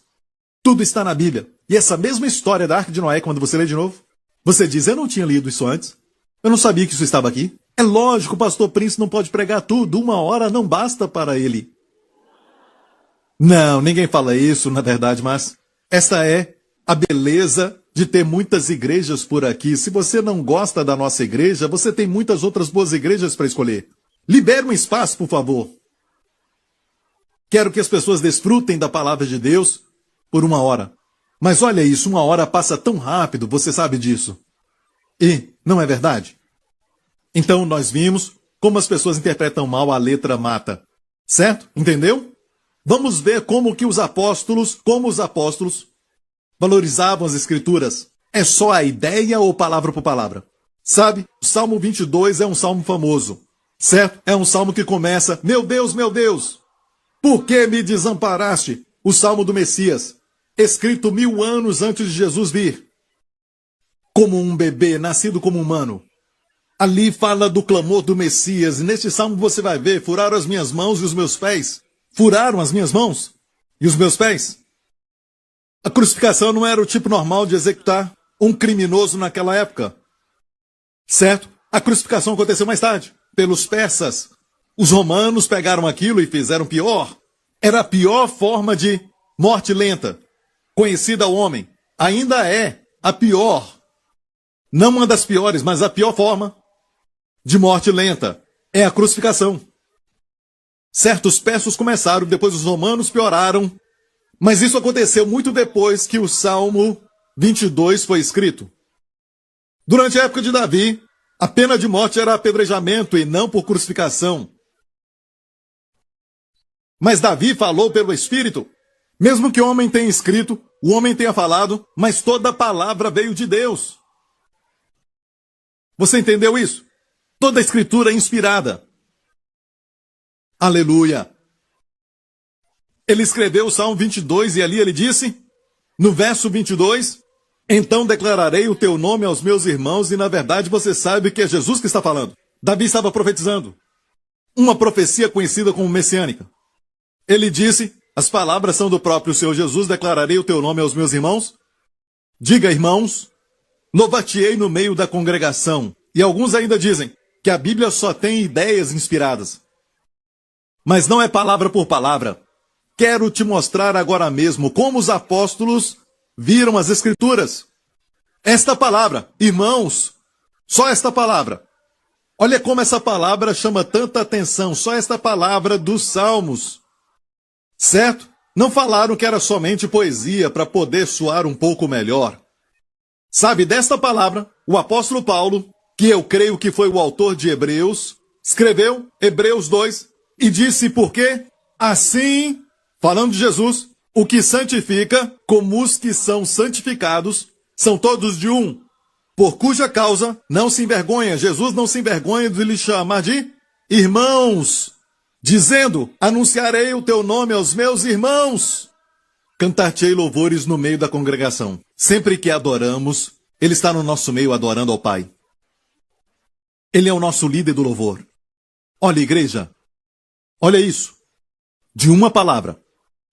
Speaker 2: Tudo está na Bíblia. E essa mesma história da Arca de Noé, quando você lê de novo, você diz: eu não tinha lido isso antes. Eu não sabia que isso estava aqui. É lógico, o pastor Prince não pode pregar tudo. 1 hora não basta para ele. Não, ninguém fala isso, na verdade, mas essa é a beleza de ter muitas igrejas por aqui. Se você não gosta da nossa igreja, você tem muitas outras boas igrejas para escolher. Libere um espaço, por favor. Quero que as pessoas desfrutem da palavra de Deus por 1 hora. Mas olha isso, 1 hora passa tão rápido, você sabe disso. E não é verdade? Então nós vimos como as pessoas interpretam mal a letra mata. Certo? Entendeu? Vamos ver como os apóstolos valorizavam as escrituras. É só a ideia ou palavra por palavra? Sabe, o Salmo 22 é um salmo famoso. Certo? É um salmo que começa: meu Deus, por que me desamparaste? O salmo do Messias, escrito 1000 anos antes de Jesus vir. Como um bebê, nascido como humano. Ali fala do clamor do Messias, e neste salmo você vai ver: furaram as minhas mãos e os meus pés. Furaram as minhas mãos e os meus pés. A crucificação não era o tipo normal de executar um criminoso naquela época. Certo? A crucificação aconteceu mais tarde, pelos persas. Os romanos pegaram aquilo e fizeram pior. Era a pior forma de morte lenta conhecida ao homem. Ainda é a pior. Não uma das piores, mas a pior forma de morte lenta é a crucificação. Certos persas começaram, depois os romanos pioraram, mas isso aconteceu muito depois que o Salmo 22 foi escrito. Durante a época de Davi, a pena de morte era apedrejamento e não por crucificação. Mas Davi falou pelo Espírito. Mesmo que o homem tenha escrito, o homem tenha falado, mas toda a palavra veio de Deus. Você entendeu isso? Toda a escritura é inspirada. Aleluia! Ele escreveu o Salmo 22 e ali ele disse, no verso 22, então declararei o teu nome aos meus irmãos, e na verdade você sabe que é Jesus que está falando. Davi estava profetizando. Uma profecia conhecida como messiânica. Ele disse, as palavras são do próprio Senhor Jesus, declararei o teu nome aos meus irmãos. Diga, irmãos, louvar-te-ei no meio da congregação. E alguns ainda dizem que a Bíblia só tem ideias inspiradas. Mas não é palavra por palavra. Quero te mostrar agora mesmo como os apóstolos viram as Escrituras. Esta palavra, irmãos, só esta palavra. Olha como essa palavra chama tanta atenção, só esta palavra dos Salmos. Certo? Não falaram que era somente poesia para poder soar um pouco melhor. Sabe, desta palavra, o apóstolo Paulo, que eu creio que foi o autor de Hebreus, escreveu Hebreus 2 e disse por quê? Assim, falando de Jesus, o que santifica, como os que são santificados, são todos de um, por cuja causa não se envergonha, Jesus não se envergonha de lhe chamar de irmãos, dizendo, anunciarei o teu nome aos meus irmãos. Cantar-te-ei louvores no meio da congregação. Sempre que adoramos, Ele está no nosso meio adorando ao Pai. Ele é o nosso líder do louvor. Olha, igreja, olha isso. De uma palavra,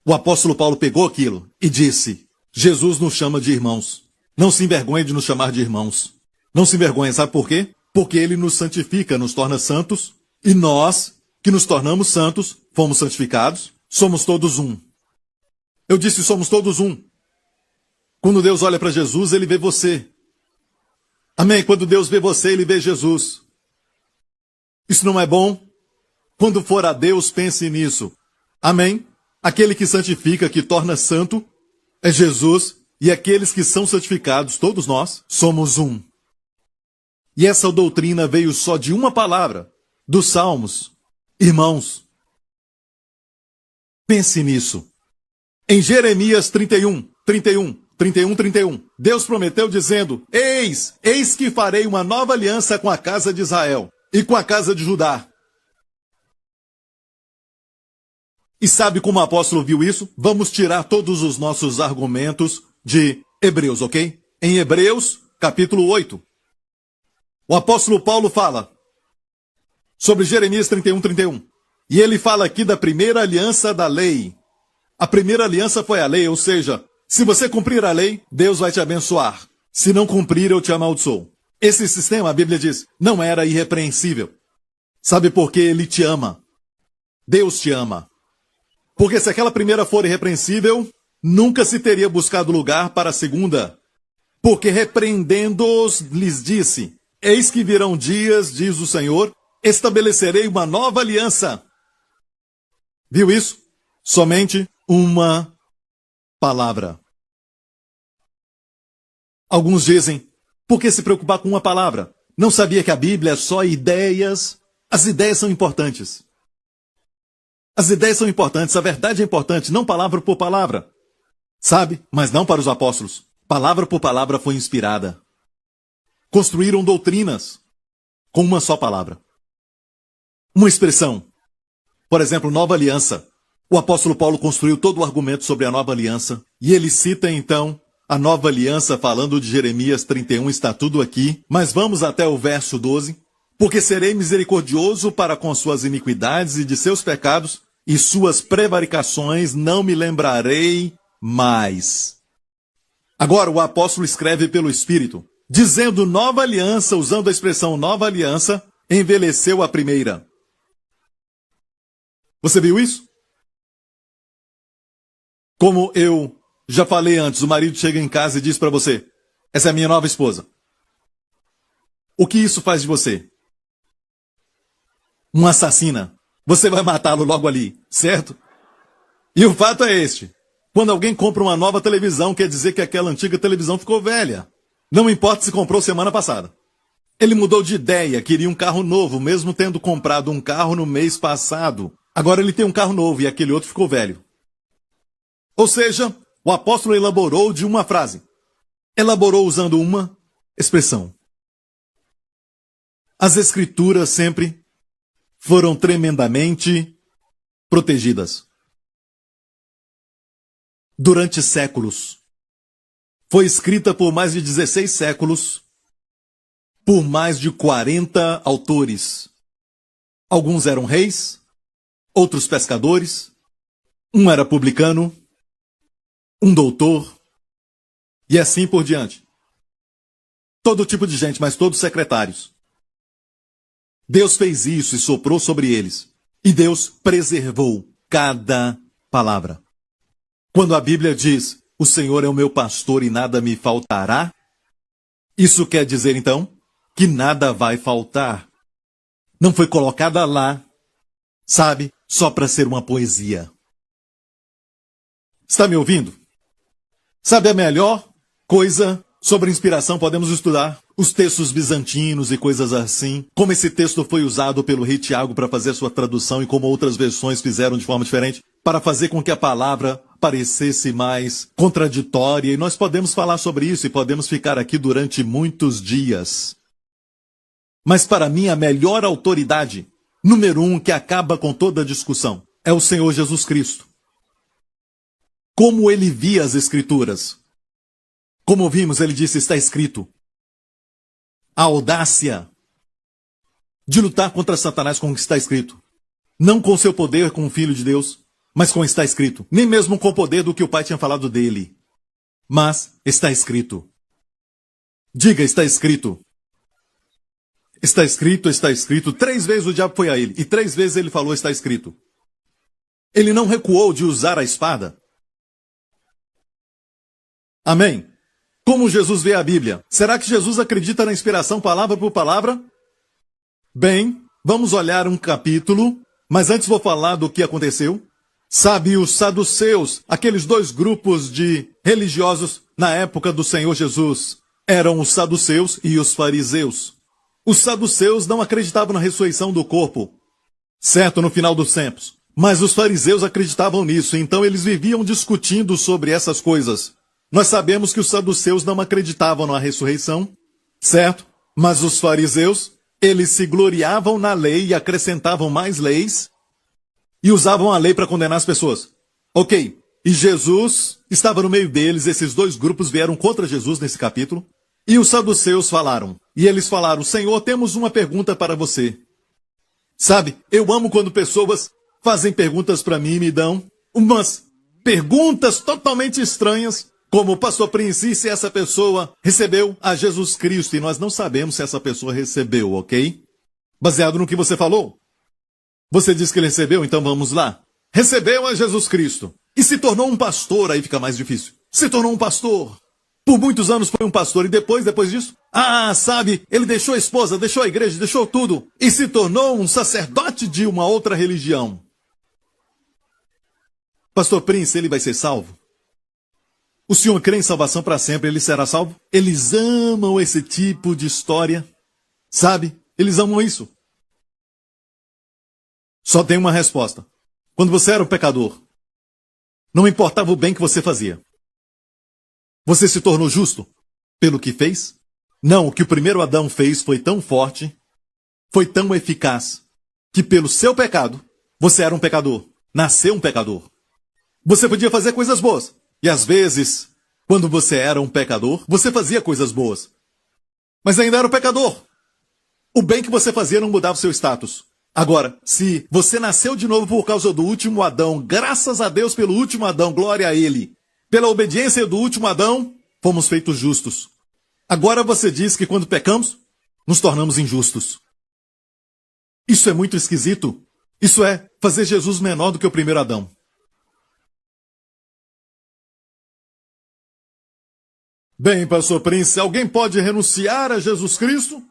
Speaker 2: o apóstolo Paulo pegou aquilo e disse, Jesus nos chama de irmãos. Não se envergonhe de nos chamar de irmãos. Não se envergonhe, sabe por quê? Porque Ele nos santifica, nos torna santos, e nós, que nos tornamos santos, fomos santificados, somos todos um. Eu disse, somos todos um. Quando Deus olha para Jesus, ele vê você. Amém? Quando Deus vê você, ele vê Jesus. Isso não é bom? Quando for a Deus, pense nisso. Amém? Aquele que santifica, que torna santo, é Jesus. E aqueles que são santificados, todos nós, somos um. E essa doutrina veio só de uma palavra, dos Salmos. Irmãos, pense nisso. Em Jeremias 31, Deus prometeu dizendo, eis que farei uma nova aliança com a casa de Israel e com a casa de Judá. E sabe como o apóstolo viu isso? Vamos tirar todos os nossos argumentos de Hebreus, ok? Em Hebreus, capítulo 8, o apóstolo Paulo fala sobre Jeremias 31. E ele fala aqui da primeira aliança da lei. A primeira aliança foi a lei, ou seja, se você cumprir a lei, Deus vai te abençoar. Se não cumprir, eu te amaldiçoo. Esse sistema, a Bíblia diz, não era irrepreensível. Sabe por quê? Ele te ama. Deus te ama. Porque se aquela primeira for irrepreensível, nunca se teria buscado lugar para a segunda. Porque repreendendo-os, lhes disse, eis que virão dias, diz o Senhor, estabelecerei uma nova aliança. Viu isso? Somente uma palavra. Alguns dizem, por que se preocupar com uma palavra? Não sabia que a Bíblia é só ideias? As ideias são importantes. As ideias são importantes, a verdade é importante, não palavra por palavra. Sabe? Mas não para os apóstolos. Palavra por palavra foi inspirada. Construíram doutrinas com uma só palavra. Uma expressão. Por exemplo, nova aliança. O apóstolo Paulo construiu todo o argumento sobre a nova aliança. E ele cita então a nova aliança falando de Jeremias 31, está tudo aqui. Mas vamos até o verso 12. Porque serei misericordioso para com suas iniquidades e de seus pecados, e suas prevaricações não me lembrarei mais. Agora o apóstolo escreve pelo Espírito, dizendo nova aliança, usando a expressão nova aliança, envelheceu a primeira. Você viu isso? Como eu já falei antes, o marido chega em casa e diz para você, essa é a minha nova esposa. O que isso faz de você? Uma assassina. Você vai matá-lo logo ali, certo? E o fato é este. Quando alguém compra uma nova televisão, quer dizer que aquela antiga televisão ficou velha. Não importa se comprou semana passada. Ele mudou de ideia, queria um carro novo, mesmo tendo comprado um carro no mês passado. Agora ele tem um carro novo e aquele outro ficou velho. Ou seja, o apóstolo elaborou de uma frase. Elaborou usando uma expressão. As escrituras sempre foram tremendamente protegidas. Durante séculos. Foi escrita por mais de 16 séculos, por mais de 40 autores. Alguns eram reis, outros pescadores, um era publicano, um doutor, e assim por diante. Todo tipo de gente, mas todos secretários. Deus fez isso e soprou sobre eles. E Deus preservou cada palavra. Quando a Bíblia diz, o Senhor é o meu pastor e nada me faltará, isso quer dizer então que nada vai faltar. Não foi colocada lá, sabe, só para ser uma poesia. Está me ouvindo? Sabe a melhor coisa sobre inspiração? Podemos estudar os textos bizantinos e coisas assim. Como esse texto foi usado pelo rei Tiago para fazer sua tradução e como outras versões fizeram de forma diferente, para fazer com que a palavra parecesse mais contraditória. E nós podemos falar sobre isso e podemos ficar aqui durante muitos dias. Mas para mim a melhor autoridade, número 1, que acaba com toda a discussão, é o Senhor Jesus Cristo. Como ele via as Escrituras. Como vimos, ele disse, está escrito. A audácia de lutar contra Satanás com o que está escrito. Não com seu poder, com o Filho de Deus, mas com o que está escrito. Nem mesmo com o poder do que o Pai tinha falado dele. Mas está escrito. Diga, está escrito. Está escrito, está escrito. 3 vezes o diabo foi a ele. E 3 vezes ele falou, está escrito. Ele não recuou de usar a espada. Amém? Como Jesus vê a Bíblia? Será que Jesus acredita na inspiração palavra por palavra? Bem, vamos olhar um capítulo, mas antes vou falar do que aconteceu. Sabe, os saduceus, aqueles dois grupos de religiosos na época do Senhor Jesus, eram os saduceus e os fariseus. Os saduceus não acreditavam na ressurreição do corpo, certo, no final dos tempos. Mas os fariseus acreditavam nisso, então eles viviam discutindo sobre essas coisas. Nós sabemos que os saduceus não acreditavam na ressurreição, certo? Mas os fariseus, eles se gloriavam na lei e acrescentavam mais leis e usavam a lei para condenar as pessoas. Ok, e Jesus estava no meio deles, esses dois grupos vieram contra Jesus nesse capítulo, e os saduceus falaram, e eles falaram, Senhor, temos uma pergunta para você. Sabe, eu amo quando pessoas fazem perguntas para mim e me dão umas perguntas totalmente estranhas, como, Pastor Prince, se essa pessoa recebeu a Jesus Cristo, e nós não sabemos se essa pessoa recebeu, ok? Baseado no que você falou. Você disse que ele recebeu, então vamos lá. Recebeu a Jesus Cristo e se tornou um pastor, aí fica mais difícil. Se tornou um pastor. Por muitos anos foi um pastor e depois disso? Ah, sabe, ele deixou a esposa, deixou a igreja, deixou tudo e se tornou um sacerdote de uma outra religião. Pastor Prince, ele vai ser salvo? O senhor crê em salvação para sempre, ele será salvo? Eles amam esse tipo de história, sabe? Eles amam isso. Só tem uma resposta. Quando você era um pecador, não importava o bem que você fazia. Você se tornou justo pelo que fez? Não, o que o primeiro Adão fez foi tão forte, foi tão eficaz, que pelo seu pecado, você era um pecador, nasceu um pecador. Você podia fazer coisas boas. E às vezes, quando você era um pecador, você fazia coisas boas. Mas ainda era um pecador. O bem que você fazia não mudava o seu status. Agora, se você nasceu de novo por causa do último Adão, graças a Deus pelo último Adão, glória a Ele. Pela obediência do último Adão, fomos feitos justos. Agora você diz que quando pecamos, nos tornamos injustos. Isso é muito esquisito. Isso é fazer Jesus menor do que o primeiro Adão. Bem, Pastor Prince, alguém pode renunciar a Jesus Cristo?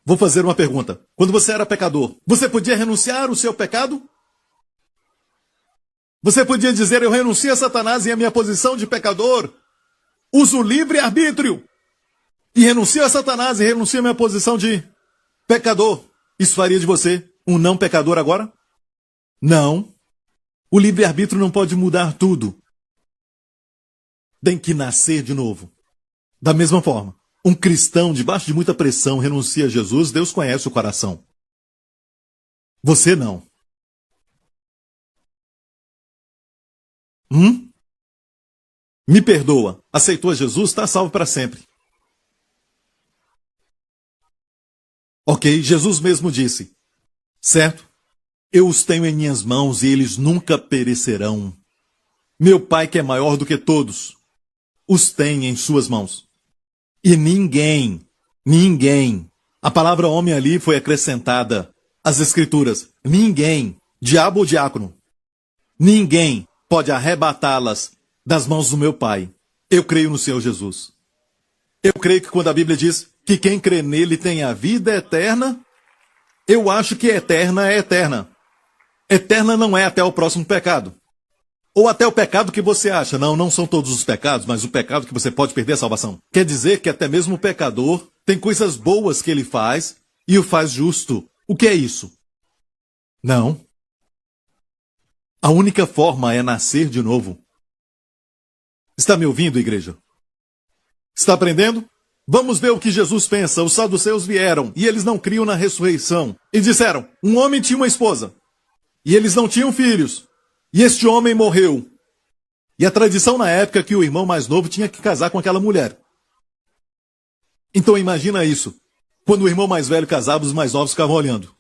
Speaker 2: Vou fazer uma pergunta. Quando você era pecador, você podia renunciar o seu pecado? Você podia dizer, eu renuncio a Satanás e a minha posição de pecador, uso livre-arbítrio, e renuncio a Satanás e renuncio a minha posição de pecador. Isso faria de você um não pecador agora? Não. O livre-arbítrio não pode mudar tudo. Tem que nascer de novo. Da mesma forma, um cristão debaixo de muita pressão renuncia a Jesus, Deus conhece o coração. Você não. Me perdoa. Aceitou a Jesus, está salvo para sempre. Ok, Jesus mesmo disse, certo? Eu os tenho em minhas mãos e eles nunca perecerão. Meu Pai, que é maior do que todos, os tem em suas mãos. E ninguém, a palavra homem ali foi acrescentada às Escrituras. Ninguém, diabo ou diácono, ninguém pode arrebatá-las das mãos do meu Pai. Eu creio no Senhor Jesus. Eu creio que quando a Bíblia diz que quem crê nele tem a vida eterna, eu acho que eterna é eterna. Eterna não é até o próximo pecado. Ou até o pecado que você acha. Não, não são todos os pecados, mas o pecado que você pode perder a salvação. Quer dizer que até mesmo o pecador tem coisas boas que ele faz e o faz justo. O que é isso? Não. A única forma é nascer de novo. Está me ouvindo, igreja? Está aprendendo? Vamos ver o que Jesus pensa. Os saduceus vieram e eles não criam na ressurreição. E disseram, um homem tinha uma esposa. E eles não tinham filhos. E este homem morreu. E a tradição na época é que o irmão mais novo tinha que casar com aquela mulher. Então imagina isso. Quando o irmão mais velho casava, os mais novos ficavam olhando.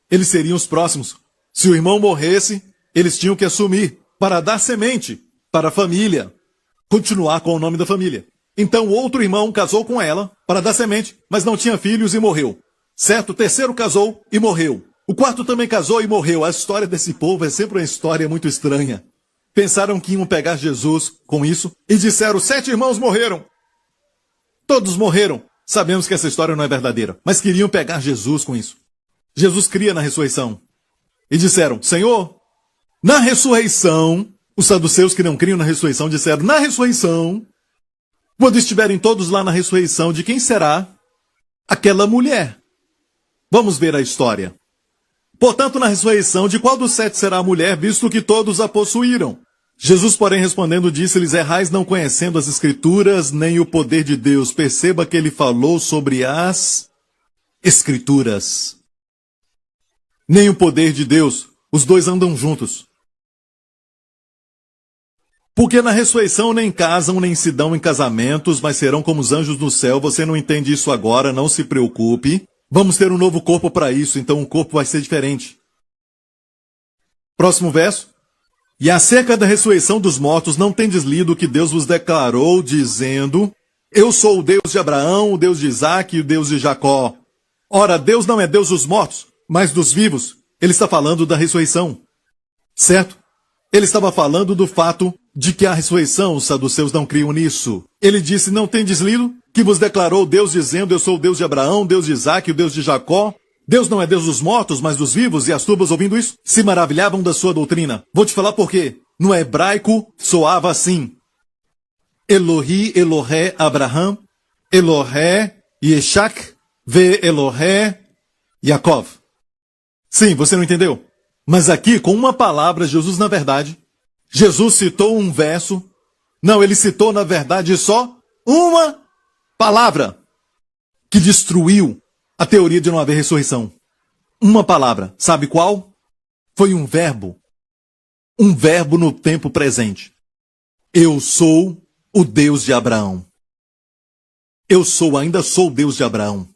Speaker 2: Eles seriam os próximos. Se o irmão morresse, eles tinham que assumir para dar semente para a família. Continuar com o nome da família. Então outro irmão casou com ela para dar semente, mas não tinha filhos e morreu. Certo? O terceiro casou e morreu. O quarto também casou e morreu. A história desse povo é sempre uma história muito estranha. pensaram que iam pegar Jesus com isso e disseram: 7 irmãos morreram. Todos morreram. Sabemos que essa história não é verdadeira, mas queriam pegar Jesus com isso. Jesus cria na ressurreição. E disseram: Senhor, na ressurreição, os saduceus que não criam na ressurreição disseram: na ressurreição, quando estiverem todos lá na ressurreição, de quem será aquela mulher? Vamos ver a história. Portanto, na ressurreição, de qual dos 7 será a mulher, visto que todos a possuíram? Jesus, porém, respondendo, disse-lhes: errais não conhecendo as Escrituras, nem o poder de Deus. Perceba que ele falou sobre as Escrituras. Nem o poder de Deus. Os dois andam juntos. Porque na ressurreição nem casam, nem se dão em casamentos, mas serão como os anjos no céu. Você não entende isso agora, não se preocupe. Vamos ter um novo corpo para isso, então o corpo vai ser diferente. Próximo verso. E acerca da ressurreição dos mortos, não tendes lido o que Deus vos declarou, dizendo: eu sou o Deus de Abraão, o Deus de Isaque e o Deus de Jacó. Ora, Deus não é Deus dos mortos, mas dos vivos. Ele está falando da ressurreição. Certo? Ele estava falando do fato de que a ressurreição, os saduceus não criam nisso. Ele disse: não tendes lido que vos declarou Deus dizendo: eu sou o Deus de Abraão, Deus de Isaque e o Deus de Jacó? Deus não é Deus dos mortos, mas dos vivos, e as turbas, ouvindo isso, se maravilhavam da sua doutrina. Vou te falar por quê. No hebraico, soava assim: Elohi, Elohé, Abraham, Elohé, Yeshak, Ve Elohé, Yaakov. Sim, você não entendeu? Mas aqui, com uma palavra, Jesus, na verdade, Jesus citou um verso. Não, ele citou, na verdade, só uma palavra que destruiu a teoria de não haver ressurreição. Uma palavra. Sabe qual? Foi um verbo. Um verbo no tempo presente. Eu sou o Deus de Abraão. Ainda sou o Deus de Abraão.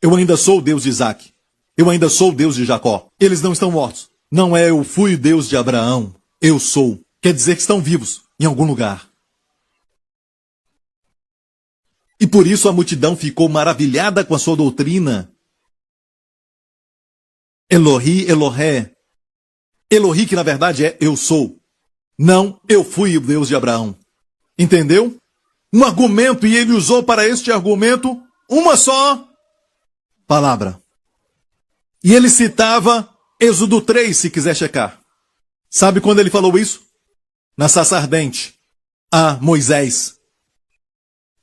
Speaker 2: Eu ainda sou o Deus de Isaque. Eu ainda sou o Deus de Jacó. Eles não estão mortos. Não é eu fui o Deus de Abraão. Eu sou. Quer dizer que estão vivos em algum lugar. E por isso a multidão ficou maravilhada com a sua doutrina. Elohi, Elohé. Elohi, que na verdade é eu sou. Não, eu fui o Deus de Abraão. Entendeu? Um argumento, e ele usou para este argumento uma só palavra. E ele citava Êxodo 3, se quiser checar. Sabe quando ele falou isso? Na sarça ardente, a Moisés.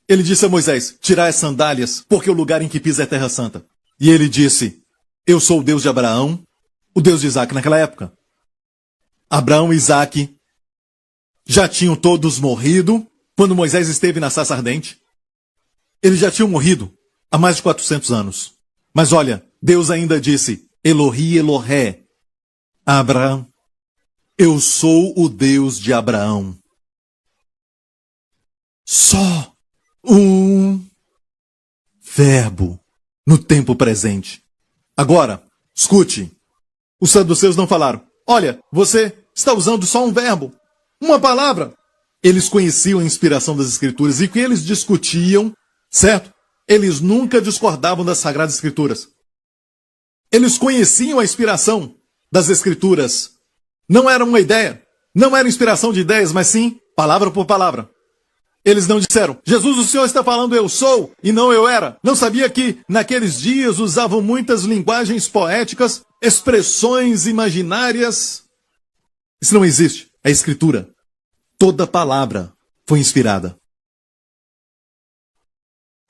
Speaker 2: Ele disse a Moisés: tirai as sandálias, porque o lugar em que pisa é terra santa. E ele disse: eu sou o Deus de Abraão, o Deus de Isaque naquela época. Abraão e Isaque já tinham todos morrido quando Moisés esteve na sarça ardente. Eles já tinham morrido há mais de 400 anos. Mas olha, Deus ainda disse: Elohi, Elohé, Abraão. Eu sou o Deus de Abraão. Só um verbo no tempo presente. Agora, escute. Os saduceus não falaram: olha, você está usando só um verbo, uma palavra. Eles conheciam a inspiração das Escrituras e que eles discutiam, certo? Eles nunca discordavam das Sagradas Escrituras. Eles conheciam a inspiração das Escrituras. Não era uma ideia, não era inspiração de ideias, mas sim palavra por palavra. Eles não disseram: Jesus, o Senhor está falando eu sou e não eu era. Não sabia que naqueles dias usavam muitas linguagens poéticas, expressões imaginárias? Isso não existe. É Escritura. Toda palavra foi inspirada.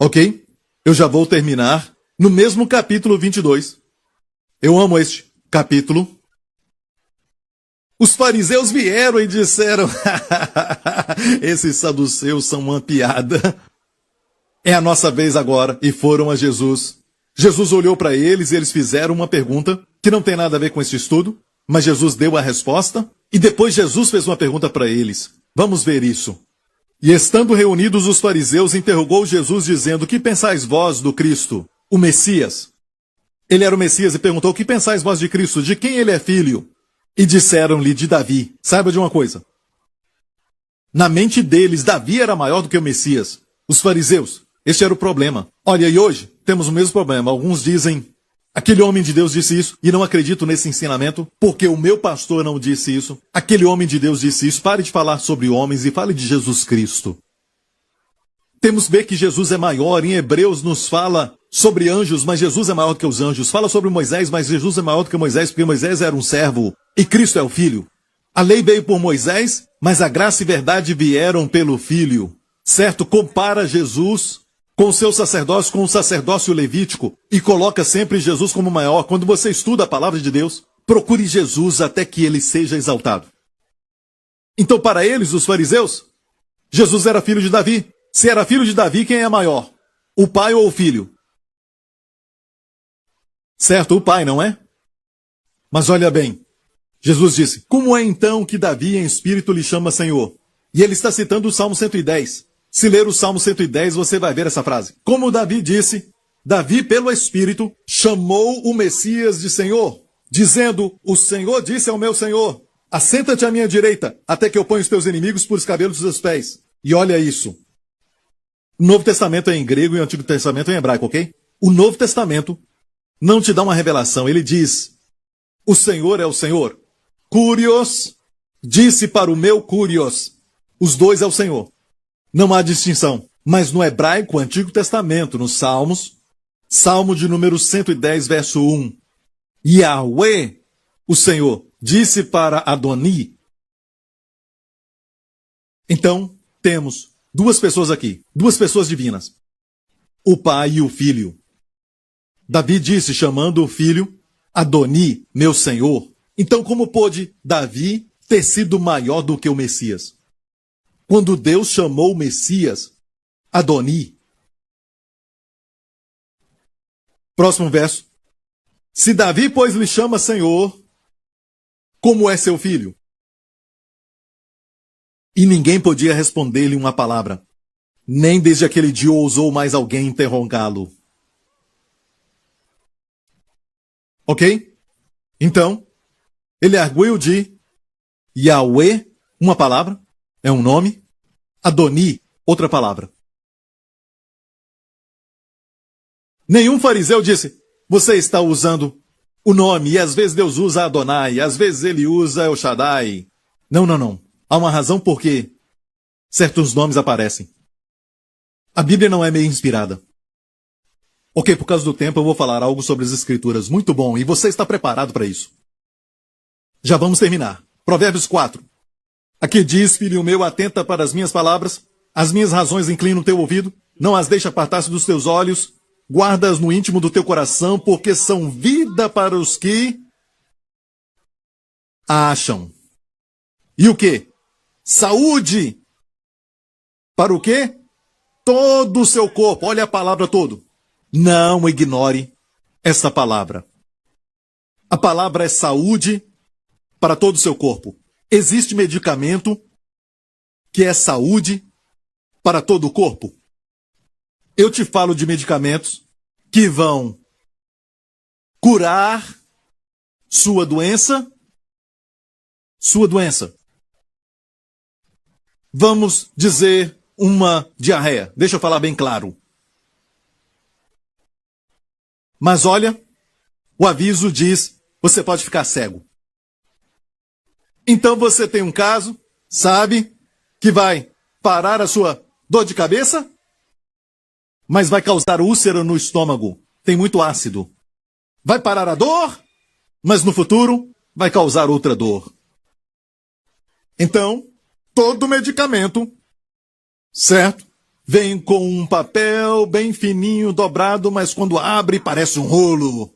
Speaker 2: Ok? Eu já vou terminar no mesmo capítulo 22. Eu amo este capítulo. Os fariseus vieram e disseram: esses saduceus são uma piada. É a nossa vez agora. E foram a Jesus. Jesus olhou para eles e eles fizeram uma pergunta que não tem nada a ver com este estudo, mas Jesus deu a resposta. E depois Jesus fez uma pergunta para eles. Vamos ver isso. E estando reunidos os fariseus, interrogou Jesus dizendo: que pensais vós do Cristo, o Messias? Ele era o Messias e perguntou: o que pensais vós de Cristo? De quem ele é filho? E disseram-lhe: de Davi. Saiba de uma coisa. Na mente deles, Davi era maior do que o Messias. Os fariseus, este era o problema. Olha, e hoje temos o mesmo problema. Alguns dizem: Aquele homem de Deus disse isso e não acredito nesse ensinamento porque o meu pastor não disse isso. Aquele homem de Deus disse isso. Pare de falar sobre homens e fale de Jesus Cristo. Temos que ver que Jesus é maior. Em Hebreus nos fala sobre anjos, mas Jesus é maior do que os anjos. Fala sobre Moisés, mas Jesus é maior do que Moisés, porque Moisés era um servo e Cristo é o Filho. A lei veio por Moisés, mas a graça e verdade vieram pelo Filho. Certo? Compara Jesus com o seu sacerdócio, com o sacerdócio levítico, e coloca sempre Jesus como maior. Quando você estuda a palavra de Deus, procure Jesus até que ele seja exaltado. Então, para eles, os fariseus, Jesus era filho de Davi. Se era filho de Davi, quem é maior? O pai ou o filho? Certo, o pai, não é? Mas olha bem, Jesus disse, como é então que Davi em espírito lhe chama Senhor? E ele está citando o Salmo 110. Se ler o Salmo 110, você vai ver essa frase. Como Davi disse, Davi, pelo Espírito, chamou o Messias de Senhor, dizendo, o Senhor disse ao meu Senhor, assenta-te à minha direita, até que eu ponha os teus inimigos por os cabelos dos teus pés. E olha isso. O Novo Testamento é em grego e o Antigo Testamento é em hebraico, ok? O Novo Testamento não te dá uma revelação. Ele diz, o Senhor é o Senhor. Curios, disse para o meu Curios. Os dois é o Senhor. Não há distinção. Mas no hebraico, Antigo Testamento, nos Salmos, Salmo de número 110, verso 1. Yahweh, o Senhor, disse para Adoni. Então, temos duas pessoas aqui, duas pessoas divinas. O pai e o filho. Davi disse, chamando o filho, Adoni, meu Senhor. Então, como pôde Davi ter sido maior do que o Messias? Quando Deus chamou o Messias, Adoni. Próximo verso. Se Davi, pois, lhe chama Senhor, como é seu filho? E ninguém podia responder-lhe uma palavra. Nem desde aquele dia ousou mais alguém interrogá-lo. Ok? Então, ele arguiu de Yahweh, uma palavra, é um nome. Adoni, outra palavra. Nenhum fariseu disse, você está usando o nome, e às vezes Deus usa Adonai, às vezes ele usa El Shaddai. Não. Há uma razão por que certos nomes aparecem. A Bíblia não é meio inspirada. Ok, por causa do tempo eu vou falar algo sobre as Escrituras. Muito bom, e você está preparado para isso. Já vamos terminar. Provérbios 4. Aqui diz, filho meu, atenta para as minhas palavras, as minhas razões inclinam o teu ouvido, não as deixa apartar-se dos teus olhos, guarda-as no íntimo do teu coração, porque são vida para os que acham. E o quê? Saúde! Para o quê? Todo o seu corpo. Olha a palavra todo. Não ignore essa palavra. A palavra é saúde para todo o seu corpo. Existe medicamento que é saúde para todo o corpo? Eu te falo de medicamentos que vão curar sua doença. Vamos dizer uma diarreia. Deixa eu falar bem claro. Mas olha, o aviso diz, você pode ficar cego. Então você tem um caso, sabe, que vai parar a sua dor de cabeça, mas vai causar úlcera no estômago. Tem muito ácido. Vai parar a dor, mas no futuro vai causar outra dor. Então, todo medicamento, certo? Vem com um papel bem fininho, dobrado, mas quando abre parece um rolo.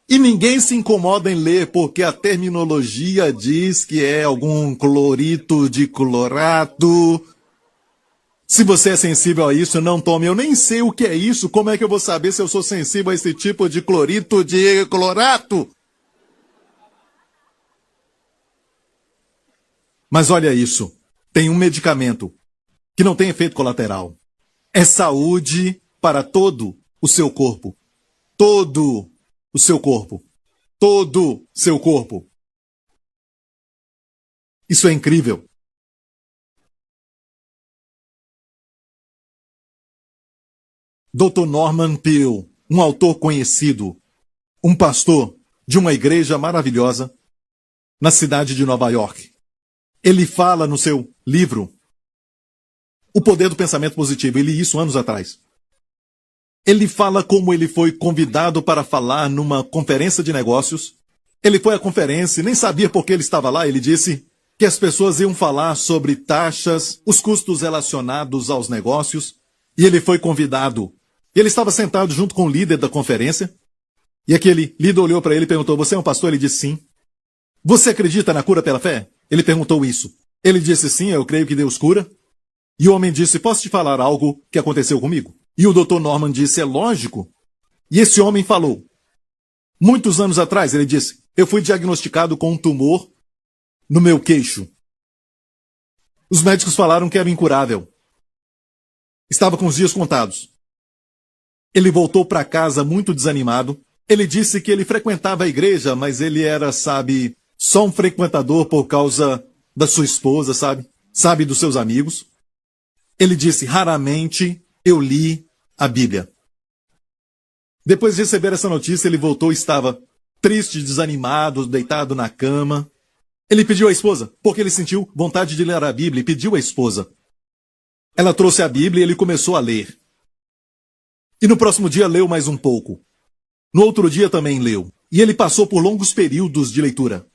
Speaker 2: E ninguém se incomoda em ler, porque a terminologia diz que é algum clorito de clorato. Se você é sensível a isso, não tome. Eu nem sei o que é isso. Como é que eu vou saber se eu sou sensível a esse tipo de clorito de clorato? Mas olha isso. Tem um medicamento que não tem efeito colateral. É saúde para todo o seu corpo. Todo o seu corpo. Todo o seu corpo. Isso é incrível. Dr. Norman Peale, um autor conhecido, um pastor de uma igreja maravilhosa na cidade de Nova York. Ele fala no seu livro O Poder do Pensamento Positivo. Eu li isso anos atrás. Ele fala como ele foi convidado para falar numa conferência de negócios. Ele foi à conferência e nem sabia por que ele estava lá. Ele disse que as pessoas iam falar sobre taxas, os custos relacionados aos negócios. E ele foi convidado. Ele estava sentado junto com o líder da conferência. E aquele líder olhou para ele e perguntou: você é um pastor? Ele disse sim. Você acredita na cura pela fé? Ele perguntou isso. Ele disse sim, eu creio que Deus cura. E o homem disse: posso te falar algo que aconteceu comigo? E o Dr. Norman disse: é lógico. E esse homem falou: muitos anos atrás, ele disse, eu fui diagnosticado com um tumor no meu queixo. Os médicos falaram que era incurável. Estava com os dias contados. Ele voltou para casa muito desanimado. Ele disse que ele frequentava a igreja, mas ele era, sabe, só um frequentador por causa da sua esposa, sabe, dos seus amigos. Ele disse: raramente eu li a Bíblia. Depois de receber essa notícia, ele voltou e estava triste, desanimado, deitado na cama. Ele pediu à esposa, porque ele sentiu vontade de ler a Bíblia, e pediu à esposa. Ela trouxe a Bíblia e ele começou a ler. E no próximo dia leu mais um pouco. No outro dia também leu. E ele passou por longos períodos de leitura.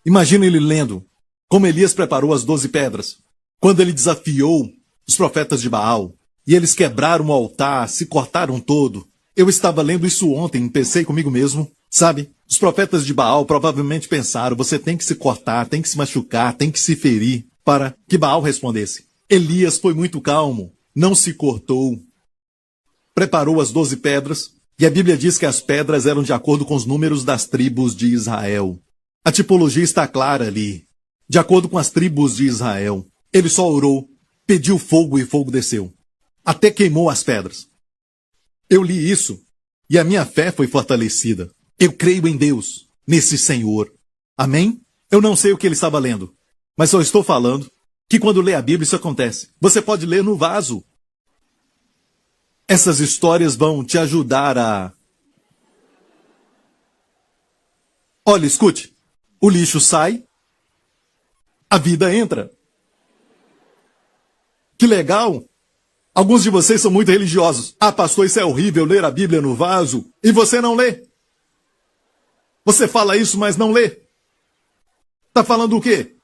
Speaker 2: Imagina ele lendo como Elias preparou as 12 pedras, quando ele desafiou os profetas de Baal, e eles quebraram o altar, se cortaram todo. Eu estava lendo isso ontem, pensei comigo mesmo, sabe? Os profetas de Baal provavelmente pensaram: você tem que se cortar, tem que se machucar, tem que se ferir, para que Baal respondesse. Elias foi muito calmo, não se cortou, preparou as 12 pedras, e a Bíblia diz que as pedras eram de acordo com os números das tribos de Israel. A tipologia está clara ali. De acordo com as tribos de Israel, ele só orou, pediu fogo e fogo desceu. Até queimou as pedras. Eu li isso e a minha fé foi fortalecida. Eu creio em Deus, nesse Senhor. Amém? Eu não sei o que ele estava lendo, mas só estou falando que quando lê a Bíblia isso acontece. Você pode ler no vaso. Essas histórias vão te ajudar a... Olha, escute. O lixo sai, a vida entra. Que legal! Alguns de vocês são muito religiosos. Ah, pastor, isso é horrível, ler a Bíblia no vaso. E você não lê. Você fala isso, mas não lê. Está falando o quê?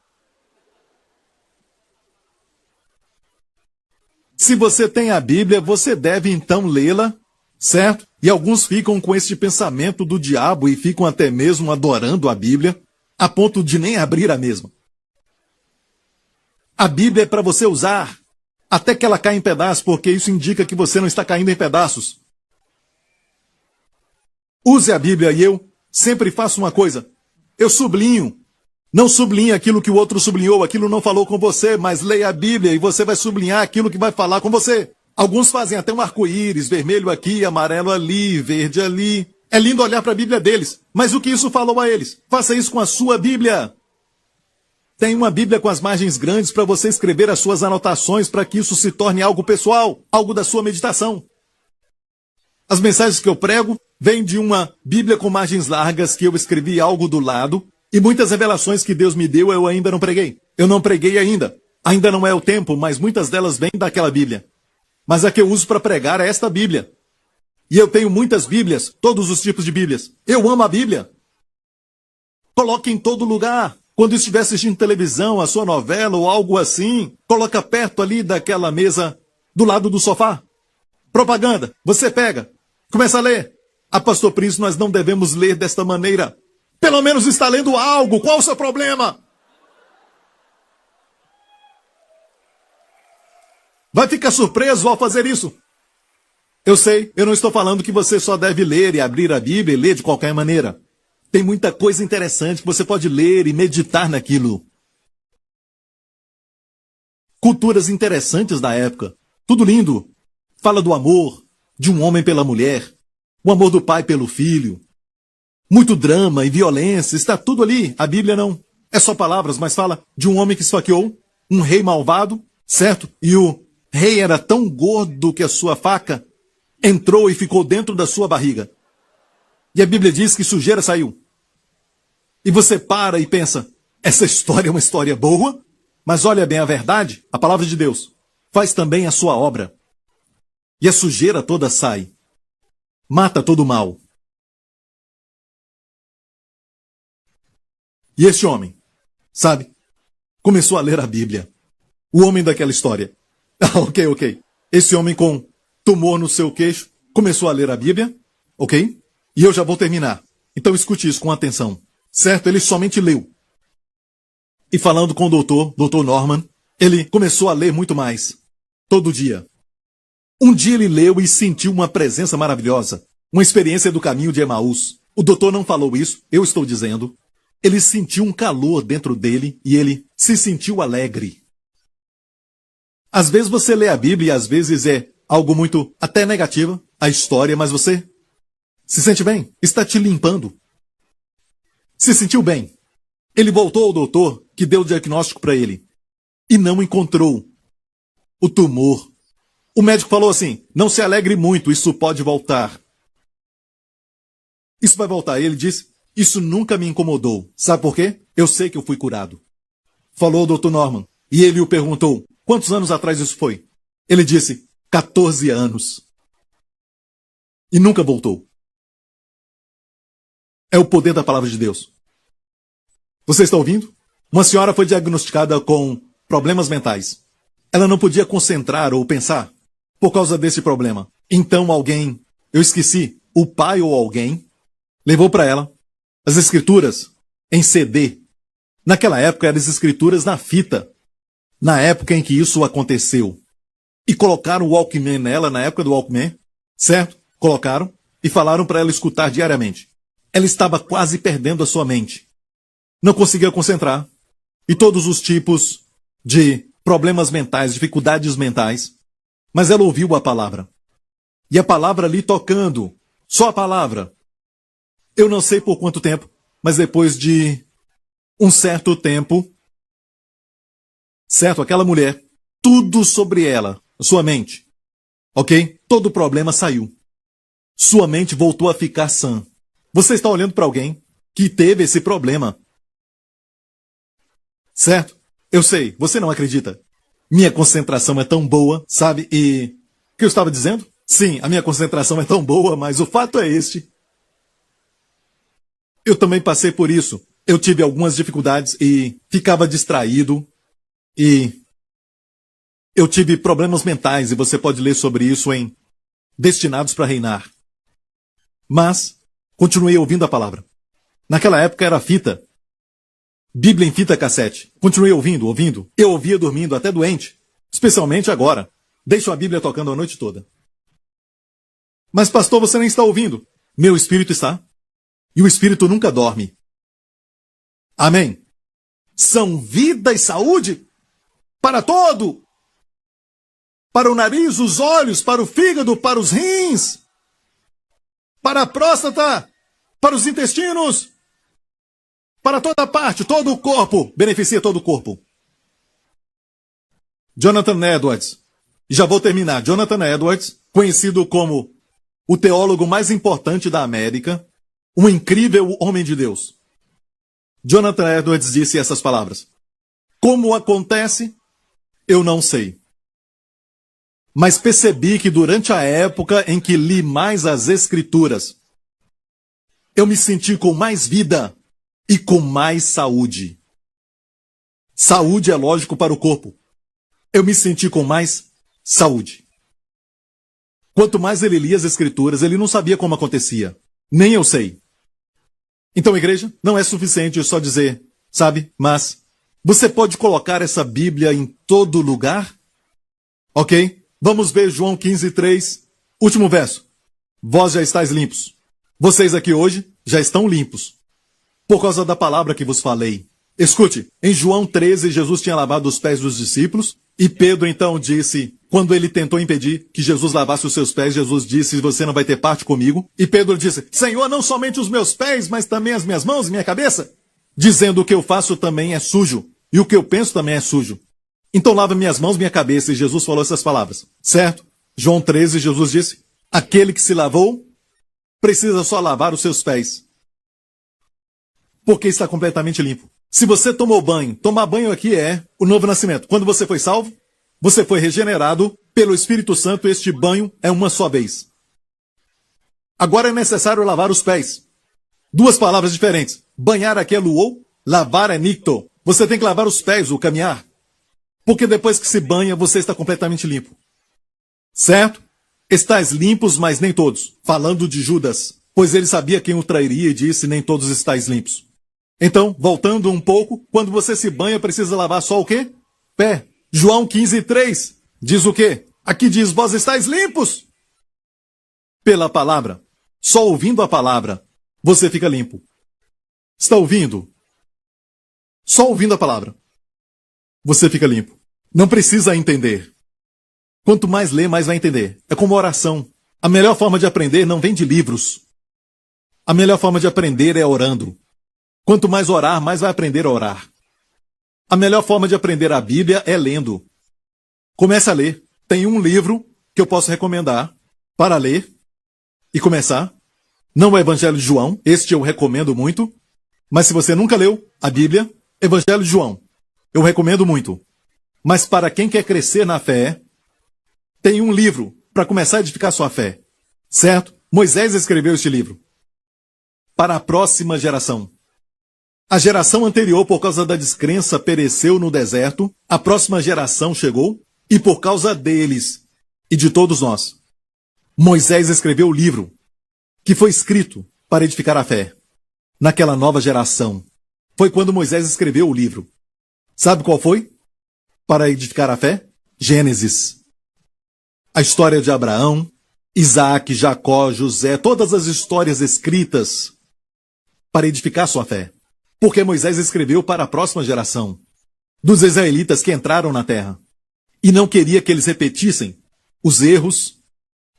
Speaker 2: Se você tem a Bíblia, você deve então lê-la, certo? E alguns ficam com este pensamento do diabo e ficam até mesmo adorando a Bíblia, a ponto de nem abrir a mesma. A Bíblia é para você usar até que ela caia em pedaços, porque isso indica que você não está caindo em pedaços. Use a Bíblia e eu sempre faço uma coisa. Eu sublinho. Não sublinhe aquilo que o outro sublinhou, aquilo não falou com você, mas leia a Bíblia e você vai sublinhar aquilo que vai falar com você. Alguns fazem até um arco-íris, vermelho aqui, amarelo ali, verde ali. É lindo olhar para a Bíblia deles, mas o que isso falou a eles? Faça isso com a sua Bíblia. Tem uma Bíblia com as margens grandes para você escrever as suas anotações para que isso se torne algo pessoal, algo da sua meditação. As mensagens que eu prego vêm de uma Bíblia com margens largas que eu escrevi algo do lado. E muitas revelações que Deus me deu eu ainda não preguei. Eu não preguei ainda. Ainda não é o tempo, mas muitas delas vêm daquela Bíblia. Mas a que eu uso para pregar é esta Bíblia. E eu tenho muitas Bíblias, todos os tipos de Bíblias. Eu amo a Bíblia. Coloque em todo lugar. Quando estiver assistindo televisão, a sua novela ou algo assim, coloca perto ali daquela mesa, do lado do sofá. Propaganda. Você pega. Começa a ler. Ah, pastor Príncipe, nós não devemos ler desta maneira. Pelo menos está lendo algo. Qual o seu problema? Vai ficar surpreso ao fazer isso. Eu sei, eu não estou falando que você só deve ler e abrir a Bíblia e ler de qualquer maneira. Tem muita coisa interessante que você pode ler e meditar naquilo. Culturas interessantes da época. Tudo lindo. Fala do amor de um homem pela mulher. O amor do pai pelo filho. Muito drama e violência, está tudo ali. A Bíblia não. É só palavras, mas fala de um homem que esfaqueou um rei malvado, certo? E o rei era tão gordo que a sua faca entrou e ficou dentro da sua barriga. E a Bíblia diz que sujeira saiu. E você para e pensa, essa história é uma história boa, mas olha bem a verdade, a palavra de Deus faz também a sua obra. E a sujeira toda sai. Mata todo o mal. E este homem, sabe, começou a ler a Bíblia. O homem daquela história. Ok. Esse homem com tumor no seu queixo começou a ler a Bíblia, ok? E eu já vou terminar. Então escute isso com atenção. Certo? Ele somente leu. E falando com o doutor Norman, ele começou a ler muito mais. Todo dia. Um dia ele leu e sentiu uma presença maravilhosa. Uma experiência do caminho de Emaús. O doutor não falou isso, eu estou dizendo. Ele sentiu um calor dentro dele e ele se sentiu alegre. Às vezes você lê a Bíblia e às vezes é algo muito até negativo, a história, mas você se sente bem, está te limpando. Se sentiu bem. Ele voltou ao doutor que deu o diagnóstico para ele e não encontrou o tumor. O médico falou assim, não se alegre muito, isso pode voltar. Isso vai voltar. Ele disse, isso nunca me incomodou. Sabe por quê? Eu sei que eu fui curado. Falou o doutor Norman. E ele o perguntou, quantos anos atrás isso foi? Ele disse, 14 anos. E nunca voltou. É o poder da palavra de Deus. Você está ouvindo? Uma senhora foi diagnosticada com problemas mentais. Ela não podia concentrar ou pensar por causa desse problema. Então alguém, eu esqueci, o pai ou alguém, levou para ela as escrituras em CD. Naquela época eram as escrituras na fita. Na época em que isso aconteceu. E colocaram o Walkman nela, na época do Walkman, certo? Colocaram e falaram para ela escutar diariamente. Ela estava quase perdendo a sua mente. Não conseguia concentrar. E todos os tipos de problemas mentais, dificuldades mentais. Mas ela ouviu a palavra. E a palavra ali tocando. Só a palavra. Eu não sei por quanto tempo, mas depois de um certo tempo, certo? Aquela mulher, tudo sobre ela, sua mente, ok? Todo o problema saiu. Sua mente voltou a ficar sã. Você está olhando para alguém que teve esse problema. Certo? Eu sei, você não acredita. Minha concentração é tão boa, sabe? E o que eu estava dizendo? Sim, a minha concentração é tão boa, mas o fato é este. Eu também passei por isso. Eu tive algumas dificuldades e ficava distraído. E eu tive problemas mentais, e você pode ler sobre isso em Destinados para Reinar. Mas continuei ouvindo a palavra. Naquela época era fita. Bíblia em fita cassete. Continuei ouvindo. Eu ouvia dormindo, até doente. Especialmente agora. Deixo a Bíblia tocando a noite toda. Mas pastor, você nem está ouvindo. Meu espírito está. E o espírito nunca dorme. Amém. São vida e saúde para todo. Para o nariz, os olhos, para o fígado, para os rins. Para a próstata, para os intestinos. Para toda parte, todo o corpo. Beneficia todo o corpo. Jonathan Edwards. Já vou terminar. Jonathan Edwards, conhecido como o teólogo mais importante da América, um incrível homem de Deus. Jonathan Edwards disse essas palavras. Como acontece, eu não sei. Mas percebi que durante a época em que li mais as Escrituras, eu me senti com mais vida e com mais saúde. Saúde é lógico para o corpo. Eu me senti com mais saúde. Quanto mais ele lia as Escrituras, ele não sabia como acontecia. Nem eu sei. Então, igreja, não é suficiente só dizer, sabe? Mas você pode colocar essa Bíblia em todo lugar? Ok? Vamos ver João 15:3, último verso. Vós já estáis limpos. Vocês aqui hoje já estão limpos. Por causa da palavra que vos falei. Escute, em João 13, Jesus tinha lavado os pés dos discípulos, e Pedro então disse, quando ele tentou impedir que Jesus lavasse os seus pés, Jesus disse, você não vai ter parte comigo. E Pedro disse, Senhor, não somente os meus pés, mas também as minhas mãos e minha cabeça. Dizendo, o que eu faço também é sujo, e o que eu penso também é sujo. Então lava minhas mãos e minha cabeça, e Jesus falou essas palavras, certo? João 13, Jesus disse, aquele que se lavou, precisa só lavar os seus pés, porque está completamente limpo. Se você tomou banho, tomar banho aqui é o novo nascimento. Quando você foi salvo, você foi regenerado pelo Espírito Santo, este banho é uma só vez. Agora é necessário lavar os pés. Duas palavras diferentes. Banhar aqui é luou, lavar é nicto. Você tem que lavar os pés, o caminhar. Porque depois que se banha, você está completamente limpo. Certo? Estais limpos, mas nem todos. Falando de Judas, pois ele sabia quem o trairia e disse, nem todos estáis limpos. Então, voltando um pouco, quando você se banha, precisa lavar só o quê? Pé. João 15:3 diz o quê? Aqui diz, vós estáis limpos. Pela palavra. Só ouvindo a palavra, você fica limpo. Está ouvindo? Só ouvindo a palavra, você fica limpo. Não precisa entender. Quanto mais lê, mais vai entender. É como oração. A melhor forma de aprender não vem de livros. A melhor forma de aprender é orando. Quanto mais orar, mais vai aprender a orar. A melhor forma de aprender a Bíblia é lendo. Comece a ler. Tem um livro que eu posso recomendar para ler e começar. Não o Evangelho de João, este eu recomendo muito. Mas se você nunca leu a Bíblia, Evangelho de João, eu recomendo muito. Mas para quem quer crescer na fé, tem um livro para começar a edificar sua fé. Certo? Moisés escreveu este livro para a próxima geração. A geração anterior, por causa da descrença, pereceu no deserto. A próxima geração chegou e por causa deles e de todos nós, Moisés escreveu o livro que foi escrito para edificar a fé. Naquela nova geração. Foi quando Moisés escreveu o livro. Sabe qual foi? Para edificar a fé? Gênesis. A história de Abraão, Isaac, Jacó, José, todas as histórias escritas para edificar sua fé. Porque Moisés escreveu para a próxima geração dos israelitas que entraram na terra. E não queria que eles repetissem os erros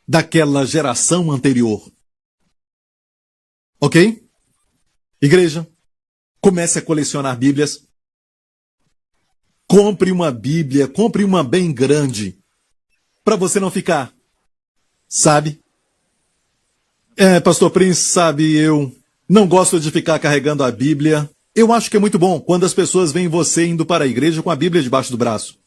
Speaker 2: daquela geração anterior. Ok? Igreja, comece a colecionar Bíblias. Compre uma Bíblia, compre uma bem grande, para você não ficar, sabe? Pastor Prince, sabe, eu não gosto de ficar carregando a Bíblia. Eu acho que é muito bom quando as pessoas veem você indo para a igreja com a Bíblia debaixo do braço.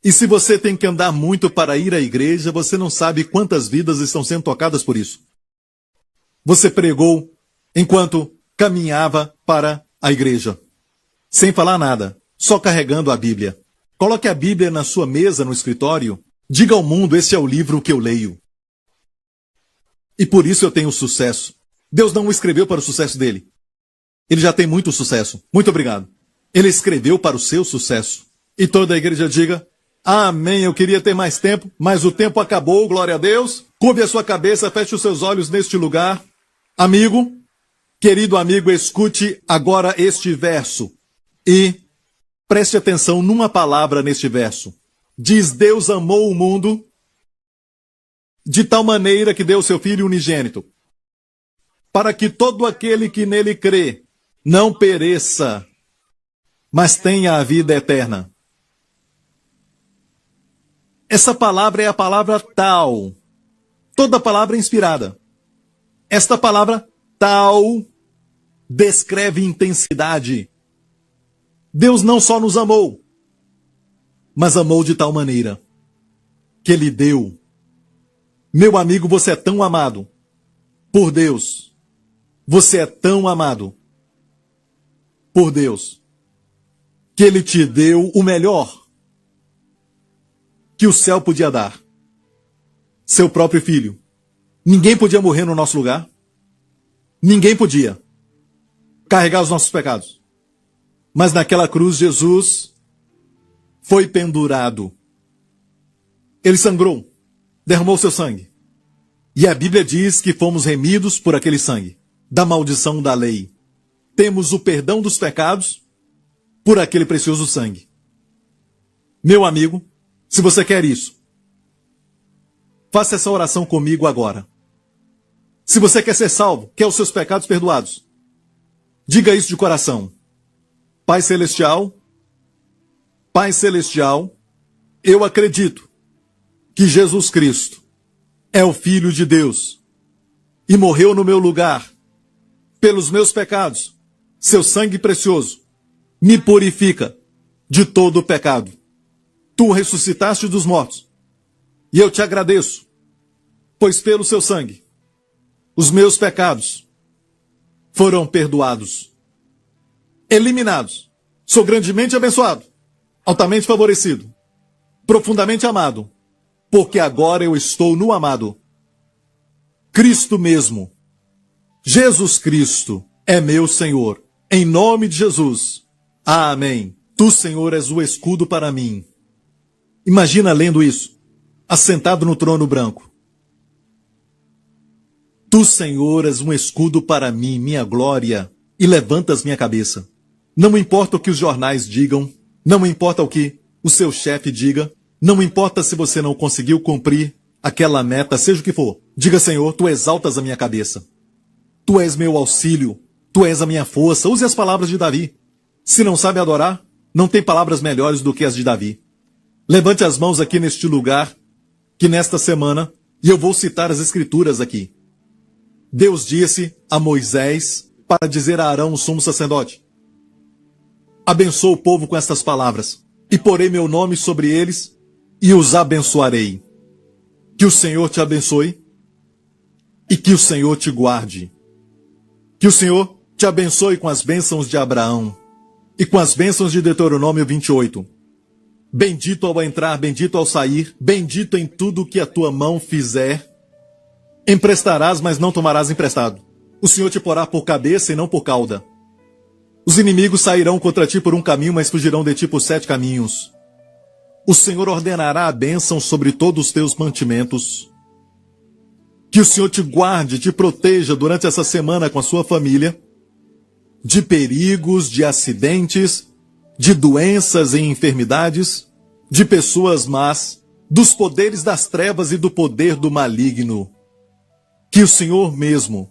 Speaker 2: E se você tem que andar muito para ir à igreja, você não sabe quantas vidas estão sendo tocadas por isso. Você pregou enquanto caminhava para a igreja, sem falar nada, só carregando a Bíblia. Coloque a Bíblia na sua mesa, no escritório. Diga ao mundo, este é o livro que eu leio. E por isso eu tenho sucesso. Deus não o escreveu para o sucesso dele. Ele já tem muito sucesso. Muito obrigado. Ele escreveu para o seu sucesso. E toda a igreja diga, amém. Eu queria ter mais tempo, mas o tempo acabou, glória a Deus. Curve a sua cabeça, feche os seus olhos neste lugar. Amigo, querido amigo, escute agora este verso e preste atenção numa palavra neste verso. Diz, Deus amou o mundo de tal maneira que deu seu Filho unigênito, para que todo aquele que nele crê não pereça, mas tenha a vida eterna. Essa palavra é a palavra tal. Toda palavra é inspirada. Esta palavra tal descreve intensidade. Deus não só nos amou, mas amou de tal maneira que Ele deu. Meu amigo, você é tão amado por Deus. Você é tão amado por Deus que Ele te deu o melhor que o céu podia dar. Seu próprio filho. Ninguém podia morrer no nosso lugar. Ninguém podia carregar os nossos pecados. Mas naquela cruz, Jesus foi pendurado. Ele sangrou, derramou seu sangue. E a Bíblia diz que fomos remidos por aquele sangue, da maldição da lei. Temos o perdão dos pecados por aquele precioso sangue. Meu amigo, se você quer isso, faça essa oração comigo agora. Se você quer ser salvo, quer os seus pecados perdoados, diga isso de coração. Pai Celestial, eu acredito que Jesus Cristo é o Filho de Deus e morreu no meu lugar, pelos meus pecados. Seu sangue precioso me purifica de todo o pecado. Tu ressuscitaste dos mortos, e eu te agradeço, pois pelo seu sangue os meus pecados foram perdoados, eliminados. Sou grandemente abençoado, altamente favorecido, profundamente amado, porque agora eu estou no amado. Cristo mesmo, Jesus Cristo, é meu Senhor. Em nome de Jesus. Amém. Tu, Senhor, és o escudo para mim. Imagina lendo isso, assentado no trono branco. Tu, Senhor, és um escudo para mim, minha glória, e levantas minha cabeça. Não importa o que os jornais digam, não importa o que o seu chefe diga, não importa se você não conseguiu cumprir aquela meta, seja o que for. Diga, Senhor, tu exaltas a minha cabeça. Tu és meu auxílio, tu és a minha força. Use as palavras de Davi. Se não sabe adorar, não tem palavras melhores do que as de Davi. Levante as mãos aqui neste lugar, que nesta semana, e eu vou citar as escrituras aqui. Deus disse a Moisés para dizer a Arão, o sumo sacerdote: abençoa o povo com estas palavras, e porei meu nome sobre eles, e os abençoarei. Que o Senhor te abençoe, e que o Senhor te guarde. Que o Senhor te abençoe com as bênçãos de Abraão, e com as bênçãos de Deuteronômio 28. Bendito ao entrar, bendito ao sair, bendito em tudo que a tua mão fizer. Emprestarás, mas não tomarás emprestado. O Senhor te porá por cabeça e não por cauda. Os inimigos sairão contra ti por um caminho, mas fugirão de ti por 7 caminhos. O Senhor ordenará a bênção sobre todos os teus mantimentos. Que o Senhor te guarde, te proteja durante essa semana com a sua família, de perigos, de acidentes, de doenças e enfermidades, de pessoas más, dos poderes das trevas e do poder do maligno. Que o Senhor mesmo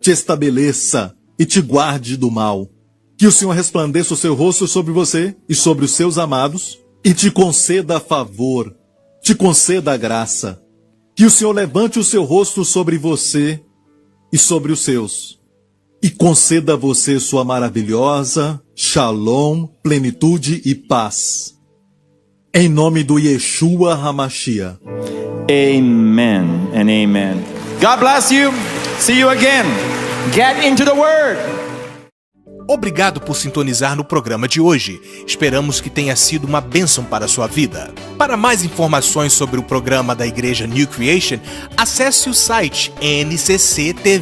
Speaker 2: te estabeleça e te guarde do mal. Que o Senhor resplandeça o seu rosto sobre você e sobre os seus amados, e te conceda favor, te conceda graça. Que o Senhor levante o seu rosto sobre você e sobre os seus, e conceda a você sua maravilhosa shalom, plenitude e paz. Em nome do Yeshua HaMashiach.
Speaker 3: Amen and amen. God bless you. See you again. Get into the Word.
Speaker 1: Obrigado por sintonizar no programa de hoje. Esperamos que tenha sido uma bênção para a sua vida. Para mais informações sobre o programa da Igreja New Creation, acesse o site ncctv.org.sg.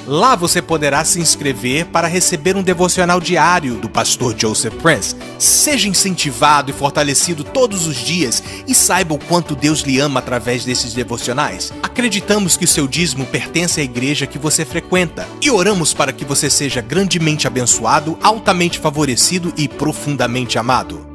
Speaker 1: Lá você poderá se inscrever para receber um devocional diário do pastor Joseph Prince. Seja incentivado e fortalecido todos os dias e saiba o quanto Deus lhe ama através desses devocionais. Acreditamos que o seu dízimo pertence à igreja que você frequenta e oramos para que você seja grandemente abençoado, altamente favorecido e profundamente amado.